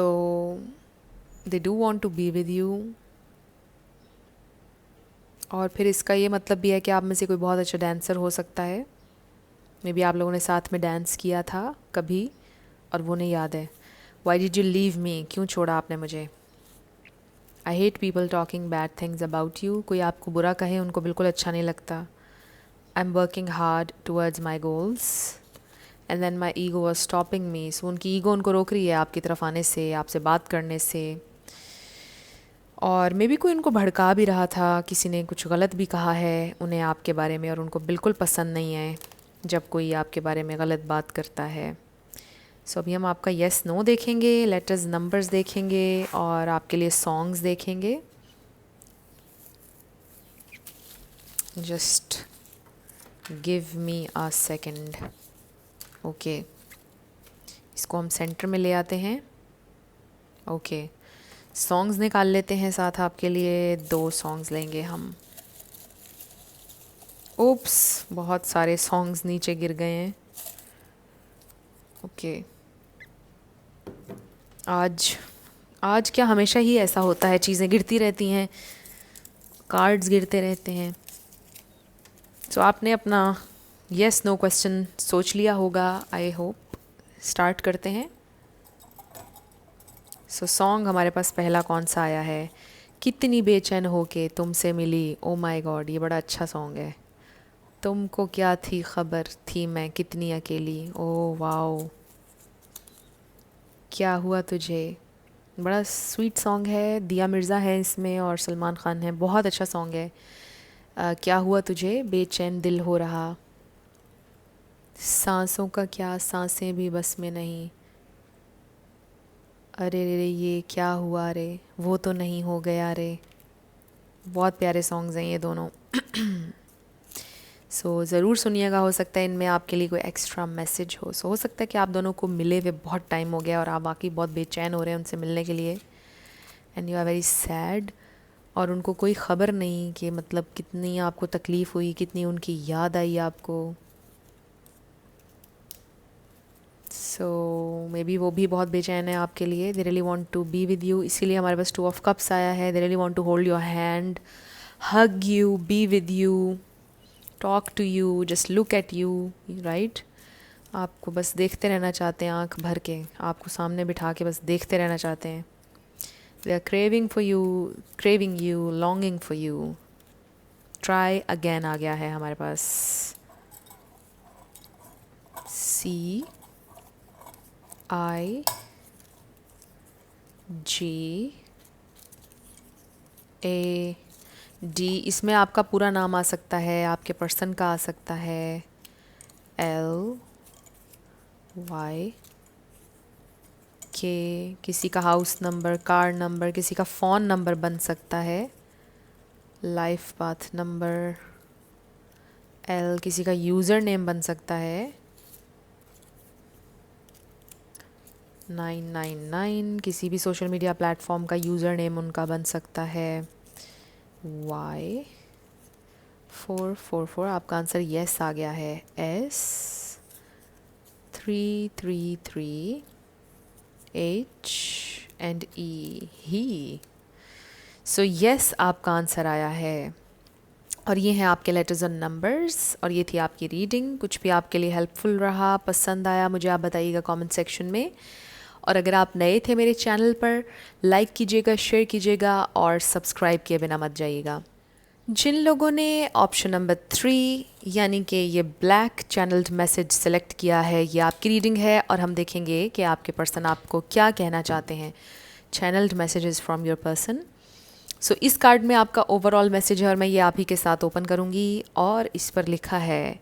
A: they do want to be with you. और फिर इसका ये मतलब भी है कि आप में से कोई बहुत अच्छा डांसर हो सकता है. मे बी आप लोगों ने साथ में डांस किया था कभी और वो नहीं याद है. Why did you leave me? क्यों छोड़ा आपने मुझे? I hate people talking bad things about you. कोई आपको बुरा कहे उनको बिल्कुल अच्छा नहीं लगता. I'm working hard towards my goals. And then my ego was stopping me. So उनकी ईगो उनको रोक रही है आपकी तरफ आने से, आपसे बात करने से. और मे बी कोई उनको भड़का भी रहा था, किसी ने कुछ गलत भी कहा है उन्हें आपके बारे में और उनको बिल्कुल पसंद नहीं है जब कोई आपके बारे में गलत बात करता है. सो अभी हम आपका येस नो देखेंगे, लेटर्स नंबर्स देखेंगे और आपके लिए सॉन्ग्स देखेंगे. Just give me a second. Okay, इसको हम सेंटर में ले आते हैं. ओके, सॉन्ग्स निकाल लेते हैं साथ आपके लिए. 2 सॉन्ग्स लेंगे हम. ओप्स, बहुत सारे सॉन्ग्स नीचे गिर गए हैं. ओके, आज क्या हमेशा ही ऐसा होता है, चीज़ें गिरती रहती हैं, कार्ड्स गिरते रहते हैं. सो आपने अपना येस नो क्वेश्चन सोच लिया होगा, आई होप. स्टार्ट करते हैं. सो सॉन्ग हमारे पास पहला कौन सा आया है? कितनी बेचैन हो के तुमसे मिली. ओ माय गॉड, ये बड़ा अच्छा सॉन्ग है. तुमको क्या थी खबर, थी मैं कितनी अकेली. ओ वाओ, क्या हुआ तुझे. बड़ा स्वीट सॉन्ग है. दिया मिर्ज़ा है इसमें और सलमान खान है. बहुत अच्छा सॉन्ग है. क्या हुआ तुझे, बेचैन दिल हो रहा. सांसों का क्या, सांसें भी बस में नहीं. अरे रे रे ये क्या हुआ रे, वो तो नहीं हो गया रे. बहुत प्यारे सॉन्ग्स हैं ये दोनों. सो ज़रूर सुनिएगा. हो सकता है इनमें आपके लिए कोई एक्स्ट्रा मैसेज हो. हो सकता है कि आप दोनों को मिले हुए बहुत टाइम हो गया और आप वाकई बहुत बेचैन हो रहे हैं उनसे मिलने के लिए. And you are very sad. और उनको कोई ख़बर नहीं कि मतलब कितनी आपको तकलीफ़ हुई, कितनी उनकी याद आई आपको. सो मे बी वो भी बहुत बेचैन है आपके लिए. They really want to be with you. इसीलिए हमारे पास 2 ऑफ कप्स आया है. They really want to hold your hand, hug you, be with you, talk to you, just look at you. Right, आपको बस देखते रहना चाहते हैं, आंख भर के आपको सामने बिठा के बस देखते रहना चाहते हैं. They are craving for you, craving you, longing for you. Try again आ गया है हमारे पास. C I G A D. इसमें आपका पूरा नाम आ सकता है, आपके पर्सन का आ सकता है. L Y K, किसी का हाउस नंबर, कार नंबर, किसी का फ़ोन नंबर बन सकता है. Life path number. L, किसी का यूज़र नेम बन सकता है. 999, किसी भी सोशल मीडिया प्लेटफॉर्म का यूज़र नेम उनका बन सकता है. Y 444, आपका आंसर येस आ गया है. S 333 H and E, he. So yes आपका आंसर आया है. और ये हैं आपके लेटर्स और नंबर्स. और ये थी आपकी रीडिंग. कुछ भी आपके लिए हेल्पफुल रहा, पसंद आया, मुझे आप बताइएगा कमेंट सेक्शन में. और अगर आप नए थे मेरे चैनल पर, लाइक कीजिएगा, शेयर कीजिएगा और सब्सक्राइब किए बिना मत जाइएगा. जिन लोगों ने ऑप्शन नंबर 3 यानी कि ये ब्लैक चैनल्ड मैसेज सेलेक्ट किया है, ये आपकी रीडिंग है. और हम देखेंगे कि आपके पर्सन आपको क्या कहना चाहते हैं. Channelled messages from your person. So इस कार्ड में आपका ओवरऑल मैसेज है और मैं ये आप ही के साथ ओपन करूँगी. और इस पर लिखा है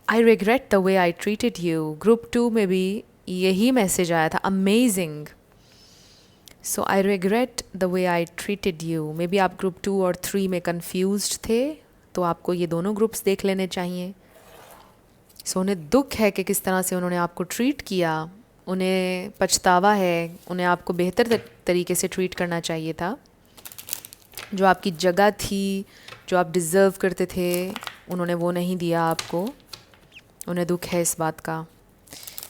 A: I regret the way I treated you. Group 2 में भी यही मैसेज आया था, amazing. So I regret the way I treated you. May be आप ग्रुप 2 और 3 में कन्फ्यूज थे, तो आपको ये दोनों ग्रुप्स देख लेने चाहिए। सो उन्हें दुख है कि किस तरह से उन्होंने आपको ट्रीट किया, उन्हें पछतावा है, उन्हें आपको बेहतर तरीके से ट्रीट करना चाहिए था। जो आपकी जगह थी, जो आप डिज़र्व करते थे, उन्होंने वो नहीं दिया आपको। उन्हें दुख है इस बात का।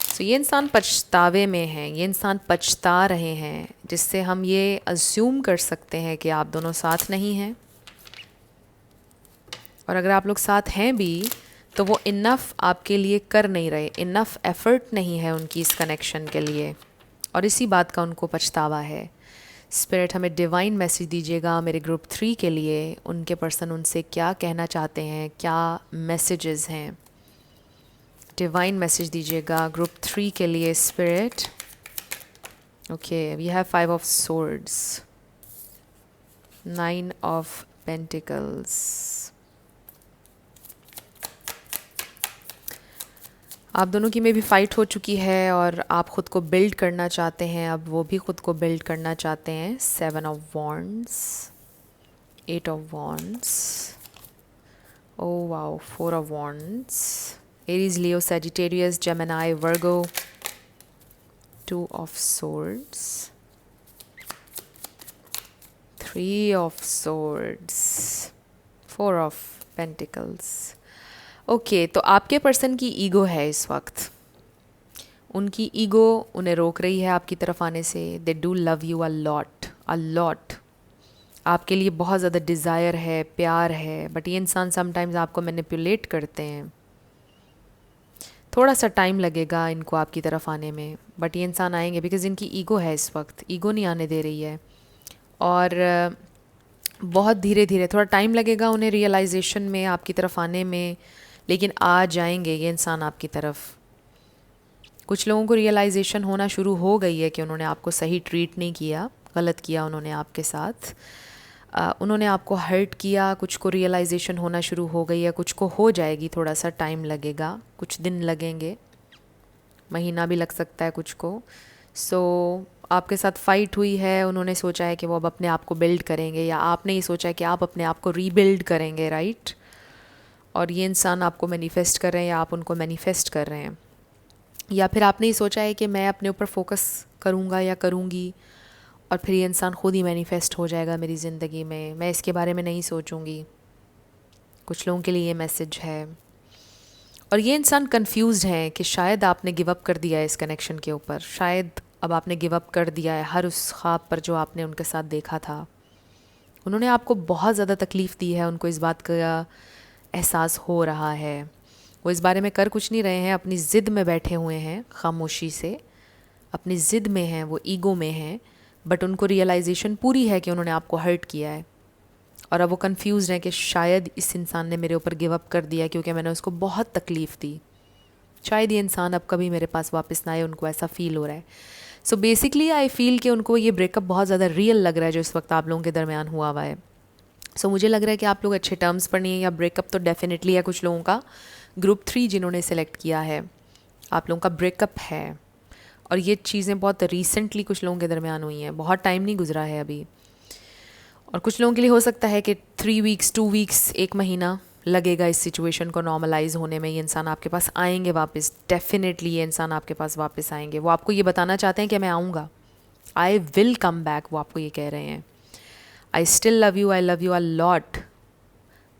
A: सो ये इंसान पछतावे में है, ये इंसान पछता रहे हैं, जिससे हम ये अज्यूम कर सकते हैं कि आप दोनों साथ नहीं हैं। और अगर आप लोग साथ हैं भी, तो वो इनफ आपके लिए कर नहीं रहे, इनफ एफ़र्ट नहीं है उनकी इस कनेक्शन के लिए, और इसी बात का उनको पछतावा है। स्पिरिट हमें डिवाइन मैसेज दीजिएगा मेरे ग्रुप 3 के लिए। उनके पर्सन उनसे क्या कहना चाहते हैं, क्या मैसेजेस हैं, डिवाइन मैसेज दीजिएगा ग्रुप 3 के लिए spirit. Okay, we have 5 of swords, 9 of pentacles. आप दोनों की में भी फ़ाइट हो चुकी है और आप ख़ुद को बिल्ड करना चाहते हैं, अब वो भी ख़ुद को बिल्ड करना चाहते हैं। 7 of wands, 8 of wands, oh wow, 4 of wands, Aries, Leo, Sagittarius, Gemini, Virgo, 2 of swords, 3 of swords, 4 of pentacles. Okay, तो आपके पर्सन की ईगो है इस वक्त, उनकी ईगो उन्हें रोक रही है आपकी तरफ आने से। They do love you a lot, आपके लिए बहुत ज़्यादा डिज़ायर है, प्यार है, बट ये इंसान समटाइम्स आपको मैनिपुलेट करते हैं। थोड़ा सा टाइम लगेगा इनको आपकी तरफ आने में, बट ये इंसान आएंगे, बिकॉज़ इनकी ईगो है इस वक्त, ईगो नहीं आने दे रही है। और बहुत धीरे धीरे, थोड़ा टाइम लगेगा उन्हें रियलाइजेशन में, आपकी तरफ आने में, लेकिन आ जाएंगे ये इंसान आपकी तरफ। कुछ लोगों को रियलाइजेशन होना शुरू हो गई है कि उन्होंने आपको सही ट्रीट नहीं किया, गलत किया उन्होंने आपके साथ, उन्होंने आपको हर्ट किया। कुछ को रियलाइजेशन होना शुरू हो गई है, कुछ को हो जाएगी, थोड़ा सा टाइम लगेगा, कुछ दिन लगेंगे, महीना भी लग सकता है कुछ को। सो आपके साथ फ़ाइट हुई है, उन्होंने सोचा है कि वो अब अपने आप को बिल्ड करेंगे, या आपने ही सोचा है कि आप अपने आप को रीबिल्ड करेंगे, राइट। और ये इंसान आपको मैनिफेस्ट कर रहे हैं या आप उनको मैनिफेस्ट कर रहे हैं, या फिर आपने ही सोचा है कि मैं अपने ऊपर फोकस करूँगा या करूँगी, और फिर ये इंसान खुद ही मैनिफेस्ट हो जाएगा मेरी ज़िंदगी में, मैं इसके बारे में नहीं सोचूंगी। कुछ लोगों के लिए ये मैसेज है। और ये इंसान कंफ्यूज्ड है कि शायद आपने गिव अप कर दिया है इस कनेक्शन के ऊपर, शायद अब आपने गिव अप कर दिया है हर उस ख्वाब पर जो आपने उनके साथ देखा था। उन्होंने आपको बहुत ज़्यादा तकलीफ़ दी है, उनको इस बात का एहसास हो रहा है। वो इस बारे में कर कुछ नहीं रहे हैं, अपनी ज़िद में बैठे हुए हैं, खामोशी से अपनी ज़िद में हैं, वो ईगो में हैं, बट उनको रियलाइजेशन पूरी है कि उन्होंने आपको हर्ट किया है। और अब वो कंफ्यूज हैं कि शायद इस इंसान ने मेरे ऊपर गिव अप कर दिया क्योंकि मैंने उसको बहुत तकलीफ़ दी, शायद ये इंसान अब कभी मेरे पास वापस ना आए, उनको ऐसा फ़ील हो रहा है। सो बेसिकली आई फ़ील कि उनको ये ब्रेकअप बहुत ज़्यादा रियल लग रहा है जो इस वक्त आप लोगों के दरमियान हुआ है। सो मुझे लग रहा है कि आप लोग अच्छे टर्म्स पर नहीं है, या ब्रेकअप तो डेफिनेटली है कुछ लोगों का। ग्रुप 3 जिन्होंने सेलेक्ट किया है, आप लोगों का ब्रेकअप है, और ये चीज़ें बहुत रिसेंटली कुछ लोगों के दरमियान हुई हैं, बहुत टाइम नहीं गुजरा है अभी। और कुछ लोगों के लिए हो सकता है कि 3 वीक्स, 2 वीक्स, 1 महीना लगेगा इस सिचुएशन को नॉर्मलाइज होने में। ये इंसान आपके पास आएंगे वापस, डेफिनेटली ये इंसान आपके पास वापस आएंगे। वो आपको ये बताना चाहते हैं कि मैं आऊँगा, आई विल कम बैक, वो आपको ये कह रहे हैं। I still love you, I love you a lot,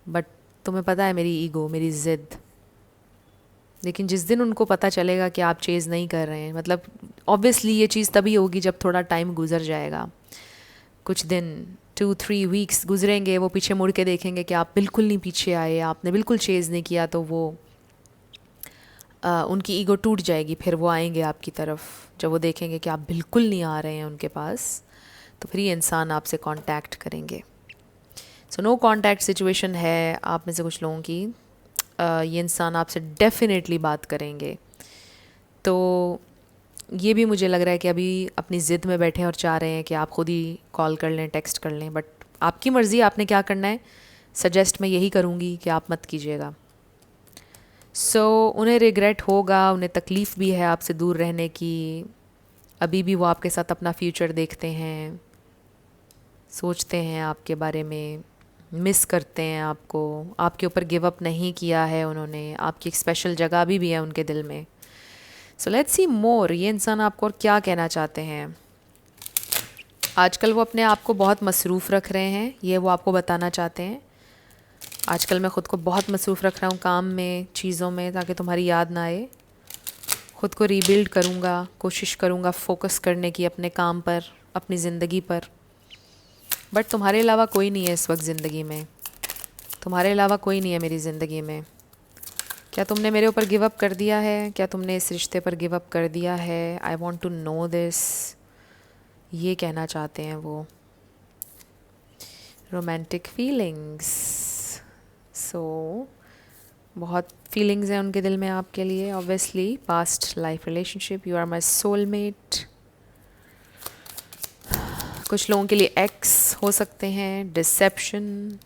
A: but तुम्हें पता है मेरी ईगो, मेरी ज़िद। लेकिन जिस दिन उनको पता चलेगा कि आप चेज़ नहीं कर रहे हैं, मतलब ऑब्वियसली ये चीज़ तभी होगी जब थोड़ा टाइम गुजर जाएगा, कुछ दिन, 2-3 वीक्स गुजरेंगे, वो पीछे मुड़ के देखेंगे कि आप बिल्कुल नहीं पीछे आए, आपने बिल्कुल चेज़ नहीं किया, तो वो उनकी ईगो टूट जाएगी। फिर वो आएंगे आपकी तरफ, जब वो देखेंगे कि आप बिल्कुल नहीं आ रहे हैं उनके पास, तो फिर ये इंसान आपसे कांटेक्ट करेंगे। सो नो कांटेक्ट सिचुएशन है आप में से कुछ लोगों की। ये इंसान आपसे डेफिनेटली बात करेंगे। तो ये भी मुझे लग रहा है कि अभी अपनी ज़िद में बैठे हैं और चाह रहे हैं कि आप ख़ुद ही कॉल कर लें, टेक्स्ट कर लें, बट आपकी मर्ज़ी, आपने क्या करना है। सजेस्ट मैं यही करूँगी कि आप मत कीजिएगा। उन्हें रिग्रेट होगा, उन्हें तकलीफ़ भी है आपसे दूर रहने की। अभी भी वो आपके साथ अपना फ्यूचर देखते हैं, सोचते हैं आपके बारे में, मिस करते हैं आपको। आपके ऊपर गिव अप नहीं किया है उन्होंने, आपकी एक स्पेशल जगह अभी भी है उनके दिल में। सो लेट्स सी मोर, ये इंसान आपको और क्या कहना चाहते हैं। आजकल वो अपने आप को बहुत मसरूफ़ रख रहे हैं, ये वो आपको बताना चाहते हैं। आजकल मैं ख़ुद को बहुत मसरूफ़ रख रहा हूँ काम में, चीज़ों में, ताकि तुम्हारी याद ना आए। ख़ुद को रीबिल्ड करूँगा, कोशिश करूँगा फोकस करने की अपने काम पर, अपनी ज़िंदगी पर। बट तुम्हारे अलावा कोई नहीं है इस वक्त ज़िंदगी में, तुम्हारे अलावा कोई नहीं है मेरी ज़िंदगी में। क्या तुमने मेरे ऊपर गिव अप कर दिया है? क्या तुमने इस रिश्ते पर गिव अप कर दिया है? I want to know this, ये कहना चाहते हैं वो। रोमांटिक फीलिंग्स, बहुत फीलिंग्स हैं उनके दिल में आपके लिए। Obviously past life relationship, you are my soulmate. कुछ लोगों के लिए एक्स हो सकते हैं, डिसेप्शन।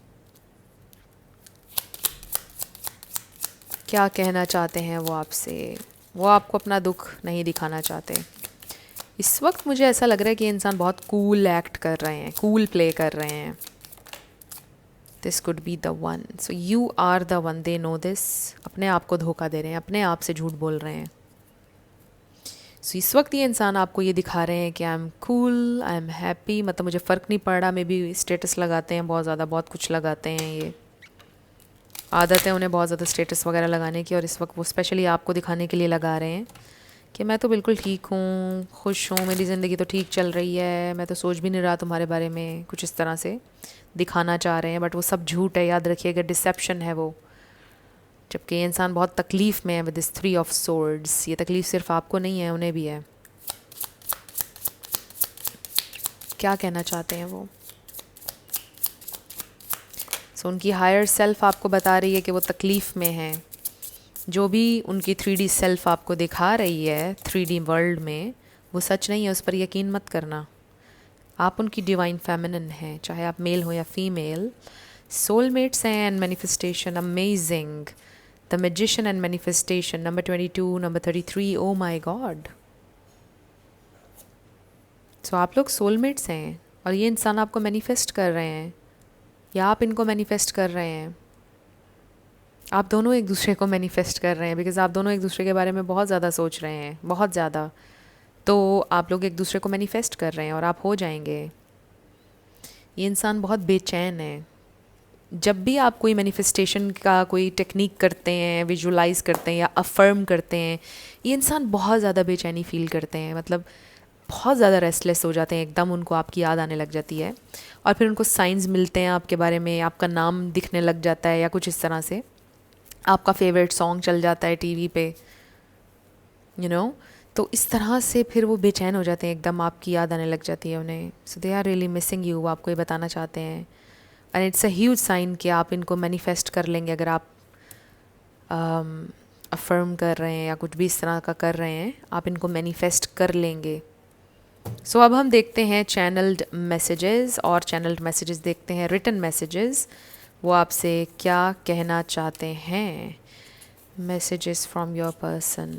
A: क्या कहना चाहते हैं वो आपसे? वो आपको अपना दुख नहीं दिखाना चाहते। इस वक्त मुझे ऐसा लग रहा है कि इंसान बहुत कूल एक्ट कर रहे हैं, कूल प्ले कर रहे हैं। This could be the one, so you are the one, they know this. अपने आप को धोखा दे रहे हैं, अपने आप से झूठ बोल रहे हैं। सो इस वक्त ये इंसान आपको ये दिखा रहे हैं कि I am cool, I am happy, मतलब मुझे फ़र्क नहीं पड़ रहा। मे बी स्टेटस लगाते हैं बहुत ज़्यादा, बहुत कुछ लगाते हैं, ये आदत है उन्हें बहुत ज़्यादा स्टेटस वगैरह लगाने की। और इस वक्त वो स्पेशली आपको दिखाने के लिए लगा रहे हैं कि मैं तो बिल्कुल ठीक हूँ, खुश हूँ, मेरी ज़िंदगी तो ठीक चल रही है, मैं तो सोच भी नहीं रहा तुम्हारे बारे में। कुछ इस तरह से दिखाना चाह रहे हैं, बट वो सब झूठ है, याद रखिएगा, डिसेप्शन है वो। जबकि ये इंसान बहुत तकलीफ़ में है विद दिस 3 ऑफ सोर्ड्स। ये तकलीफ़ सिर्फ आपको नहीं है, उन्हें भी है। क्या कहना चाहते हैं वो? उनकी हायर सेल्फ आपको बता रही है कि वो तकलीफ़ में है। जो भी उनकी 3D सेल्फ आपको दिखा रही है 3D वर्ल्ड में, वो सच नहीं है, उस पर यकीन मत करना। आप उनकी डिवाइन फेमिनिन हैं, चाहे आप मेल हो या फीमेल। सोलमेट्स हैं and manifestation, amazing. The magician and manifestation, number 22, number 33, oh my god. So आप लोग सोलमेट्स हैं और ये इंसान आपको मैनिफेस्ट कर रहे हैं, या आप इनको मैनिफेस्ट कर रहे हैं। आप दोनों एक दूसरे को मैनिफेस्ट कर रहे हैं, बिकॉज़ आप दोनों एक दूसरे के बारे में बहुत ज़्यादा सोच रहे हैं, बहुत ज़्यादा। तो आप लोग एक दूसरे को मैनिफेस्ट कर रहे हैं और आप हो जाएंगे। ये इंसान बहुत बेचैन है। जब भी आप कोई मैनिफेस्टेशन का कोई टेक्निक करते हैं, विजुलाइज करते हैं या अफर्म करते हैं, ये इंसान बहुत ज़्यादा बेचैनी फ़ील करते हैं। मतलब बहुत ज़्यादा रेस्टलेस हो जाते हैं, एकदम उनको आपकी याद आने लग जाती है। और फिर उनको साइंस मिलते हैं आपके बारे में, आपका नाम दिखने लग जाता है या कुछ इस तरह से। आपका फेवरेट सॉन्ग चल जाता है टीवी पे, यू नो। तो इस तरह से फिर वो बेचैन हो जाते हैं, एकदम आपकी याद आने लग जाती है उन्हें। So they are really missing you, आपको ये बताना चाहते हैं। And it's a huge sign कि आप इनको मैनिफेस्ट कर लेंगे अगर आप अफर्म कर रहे हैं या कुछ भी इस तरह का कर रहे हैं, आप इनको मैनिफेस्ट कर लेंगे। सो अब हम देखते हैं चैनल्ड मैसेजेस, और चैनल्ड मैसेजेस देखते हैं रिटन मैसेजेस। वो आपसे क्या कहना चाहते हैं। Messages from your person.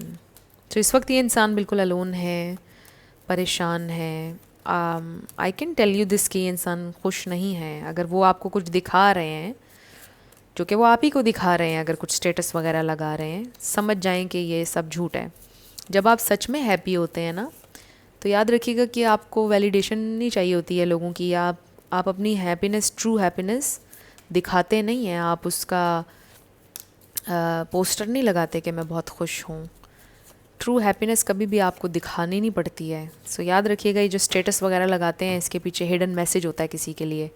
A: तो इस वक्त ये इंसान बिल्कुल अलोन है, परेशान है। I can tell you this कि ये इंसान खुश नहीं है। अगर वो आपको कुछ दिखा रहे हैं, जो कि वो आप ही को दिखा रहे हैं, अगर कुछ स्टेटस वगैरह लगा रहे हैं, समझ जाएं कि ये सब झूठ है। जब आप सच में हैप्पी होते हैं ना, तो याद रखिएगा कि आपको वैलिडेशन नहीं चाहिए होती है लोगों की। आप अपनी हैप्पीनेस, ट्रू हैप्पीनेस दिखाते नहीं हैं। आप उसका पोस्टर नहीं लगाते कि मैं बहुत खुश हूँ। ट्रू हैप्पीनेस कभी भी आपको दिखानी नहीं पड़ती है। सो याद रखिएगा, ये जो स्टेटस वगैरह लगाते हैं, इसके पीछे हिडन मैसेज होता है किसी के लिए।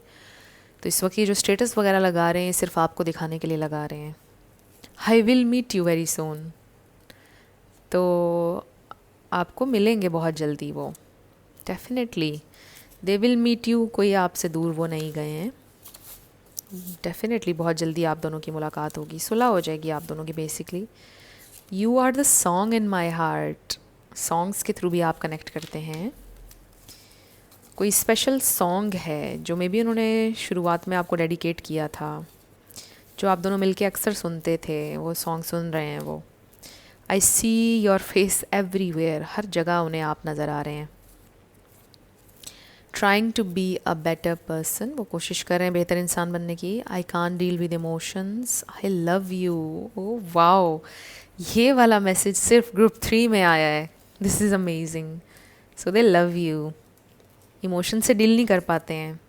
A: तो इस वक्त ये जो स्टेटस वगैरह लगा रहे हैं, सिर्फ आपको दिखाने के लिए लगा रहे हैं। I will meet you very soon. तो आपको मिलेंगे बहुत जल्दी वो, definitely they will meet you. कोई आपसे दूर वो नहीं गए हैं, डेफिनेटली बहुत जल्दी आप दोनों की मुलाकात होगी, सुलह हो जाएगी आप दोनों की। Basically you are the song in my heart. Songs के थ्रू भी आप कनेक्ट करते हैं। कोई स्पेशल सॉन्ग है जो मे बी उन्होंने शुरुआत में आपको डेडिकेट किया था, जो आप दोनों मिलके अक्सर सुनते थे, वो सॉन्ग सुन रहे हैं वो। I see your face everywhere, हर जगह उन्हें आप नज़र आ रहे हैं। Trying to be a better person, वो कोशिश कर रहे हैं बेहतर इंसान बनने की। I can deal with emotions, I love you. Oh wow, ये वाला मैसेज सिर्फ ग्रुप 3 में आया है। This is amazing. So they love you, emotion से डील नहीं कर पाते हैं।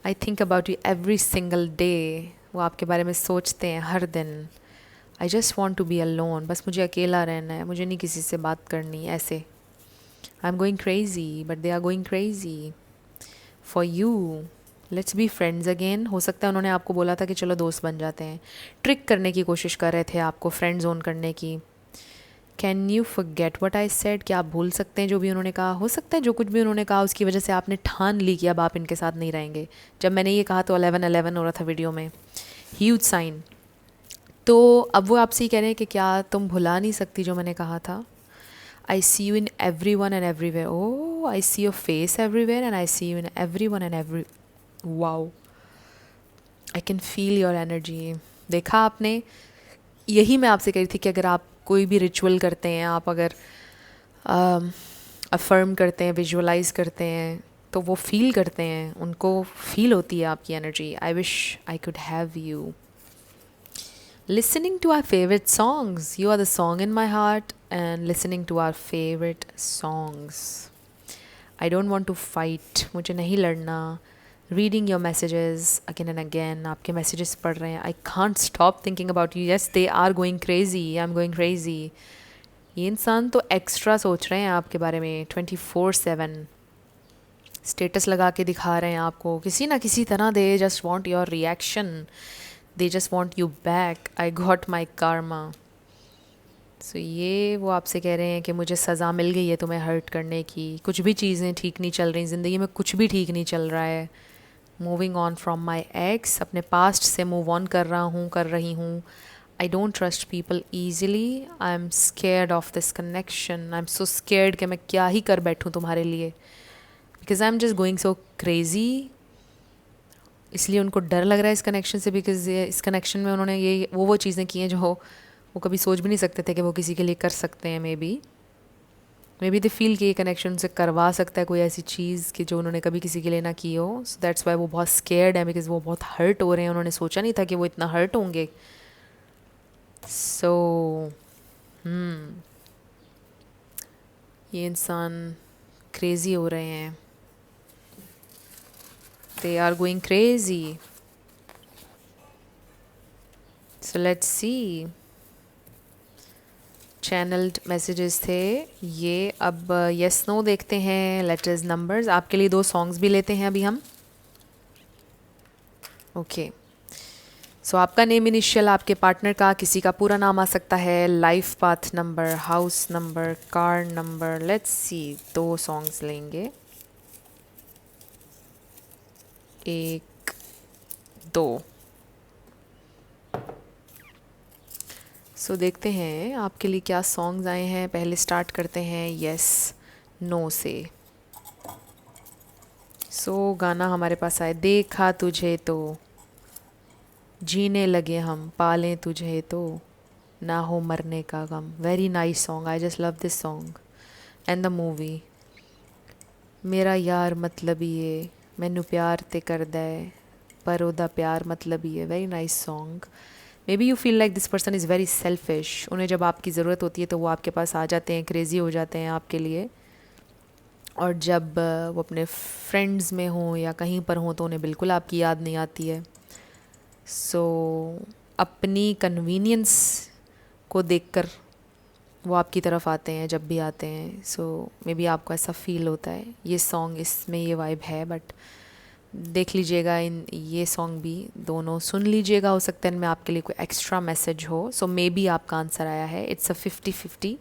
A: I think about you every single day, वो आपके बारे में सोचते हैं हर दिन। I just want to be alone, बस मुझे अकेला रहना है, मुझे नहीं किसी से बात करनी ऐसे। I am going crazy but they are going crazy for you. Let's be friends again. हो सकता है उन्होंने आपको बोला था कि चलो दोस्त बन जाते हैं, ट्रिक करने की कोशिश कर रहे थे आपको, फ्रेंड जोन करने की। Can you forget what I said, क्या आप भूल सकते हैं जो भी उन्होंने कहा? हो सकता है जो कुछ भी उन्होंने कहा उसकी वजह से आपने ठान ली कि अब आप इनके साथ नहीं रहेंगे। जब मैंने ये कहा तो 11-11 हो रहा था वीडियो में, ह्यूज साइन। तो अब वो आपसे ही कह रहे हैं कि क्या तुम भुला नहीं सकती जो मैंने कहा था? I see you in everyone and everywhere, oh I see your face everywhere and I see you in everyone and every, wow, I can feel your energy. देखा आपने, यही मैं आपसे कह रही थी कि अगर आप कोई भी रिचुअल करते हैं, आप अगर अफर्म करते हैं, विजुअलाइज करते हैं, तो वो फील करते हैं, उनको फील होती है आपकी energy. I wish I could have you. Listening to our favorite songs. You are the song in my heart, and listening to our favorite songs. I don't want to fight. मुझे नहीं लड़ना. Reading your messages again and again. आपके messages पढ़ रहे हैं. I can't stop thinking about you. Yes, they are going crazy. I'm going crazy. ये इंसान तो एक्स्ट्रा सोच रहे हैं आपके बारे में 24/7. स्टेटस लगा के दिखा रहे हैं आपको किसी ना किसी तरह. They just want your reaction, they just want you back. I got my karma. सो ये वो आपसे कह रहे हैं कि मुझे सज़ा मिल गई है तुम्हें हर्ट करने की. कुछ भी चीज़ें ठीक नहीं चल रही ज़िंदगी में, कुछ भी ठीक नहीं चल रहा है. Moving on from my x, अपने पास्ट से मूव ऑन कर रहा हूँ, कर रही हूँ. I don't trust people easily. I am scared of this connection. I am so scared कि मैं क्या ही कर बैठूँ तुम्हारे लिए, because I am just going so crazy. इसलिए उनको डर लग रहा है इस कनेक्शन से, बिकॉज इस कनेक्शन में उन्होंने ये वो चीज़ें की हैं जो वो कभी सोच भी नहीं सकते थे कि वो किसी के लिए कर सकते हैं. मे बी दे फील कि ये कनेक्शन से करवा सकता है कोई ऐसी चीज़ कि जो उन्होंने कभी किसी के लिए ना की हो. सो दैट्स वाई वो बहुत स्केयर्ड है, बिकॉज वो बहुत हर्ट हो रहे हैं. उन्होंने सोचा नहीं था कि वो इतना हर्ट होंगे. सो ये इंसान क्रेज़ी हो रहे हैं. They are going crazy. So let's see. Channeled messages थे ये. अब yes no देखते हैं. letters numbers. आपके लिए 2 songs भी लेते हैं अभी हम. ओके. सो आपका नेम इनिशियल, आपके पार्टनर का किसी का पूरा नाम आ सकता है, life path number, house number, car number. Let's see. 2 songs लेंगे. 1 2. सो देखते हैं आपके लिए क्या सॉन्ग्स आए हैं. पहले स्टार्ट करते हैं यस नो से. सो गाना हमारे पास आए. देखा तुझे तो जीने लगे हम, पालें तुझे तो ना हो मरने का गम. Very nice song. I just love this song and the movie. मेरा यार मतलब ये मैनू प्यार ते करदा है पर ओदा प्यार मतलब ही है. Very nice song. May be you feel like this person is very selfish. उन्हें जब आपकी ज़रूरत होती है तो वो आपके पास आ जाते हैं, क्रेज़ी हो जाते हैं आपके लिए. और जब वो अपने फ्रेंड्स में हों या कहीं पर हों तो उन्हें बिल्कुल आपकी याद नहीं आती है. सो अपनी कन्वीनियंस को देखकर वो आपकी तरफ आते हैं जब भी आते हैं. सो मे बी आपको ऐसा फील होता है. ये सॉन्ग इसमें ये वाइब है. बट देख लीजिएगा इन ये सॉन्ग भी दोनों सुन लीजिएगा. हो सकता है इनमें आपके लिए कोई एक्स्ट्रा मैसेज हो. सो मे बी आपका आंसर आया है. It's a 50-50.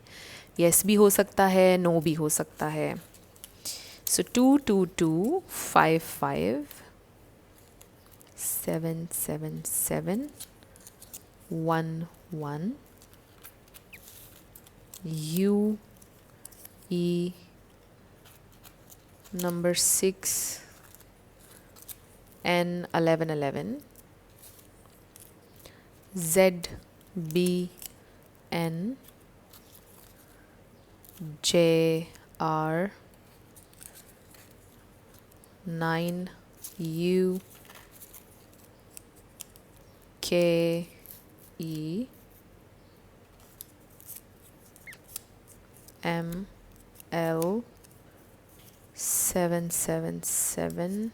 A: येस भी हो सकता है, नो भी हो सकता है. सो 222 55 777 11 U E number 6 N 1111 ZBN JR 9UKE ML 777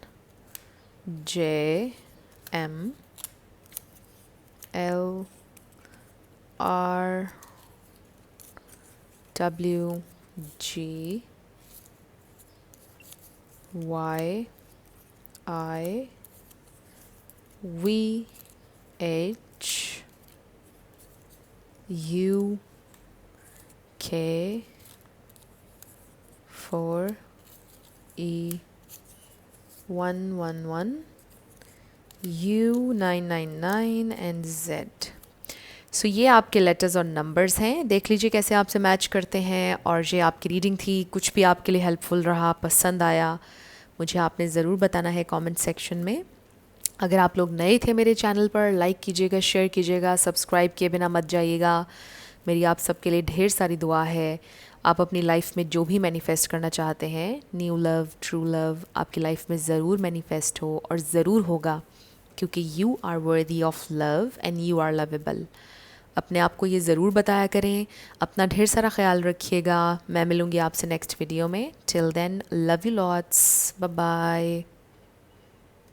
A: JM LRWG YIVH UK 4E111 U999 and Z। सो ये आपके लेटर्स और नंबर्स हैं, देख लीजिए कैसे आपसे मैच करते हैं। और ये आपकी रीडिंग थी, कुछ भी आपके लिए हेल्पफुल रहा, पसंद आया, मुझे आपने ज़रूर बताना है कमेंट सेक्शन में। अगर आप लोग नए थे मेरे चैनल पर, लाइक कीजिएगा, शेयर कीजिएगा, सब्सक्राइब किए बिना मत जाइएगा। मेरी आप सबके लिए ढेर सारी दुआ है। आप अपनी लाइफ में जो भी मैनिफेस्ट करना चाहते हैं, न्यू लव, ट्रू लव, आपकी लाइफ में ज़रूर मैनिफेस्ट हो और ज़रूर होगा, क्योंकि you are worthy of love and you are lovable. अपने आप को ये ज़रूर बताया करें। अपना ढेर सारा ख्याल रखिएगा। मैं मिलूँगी आपसे नेक्स्ट वीडियो में। Till then, love you lots, bye bye.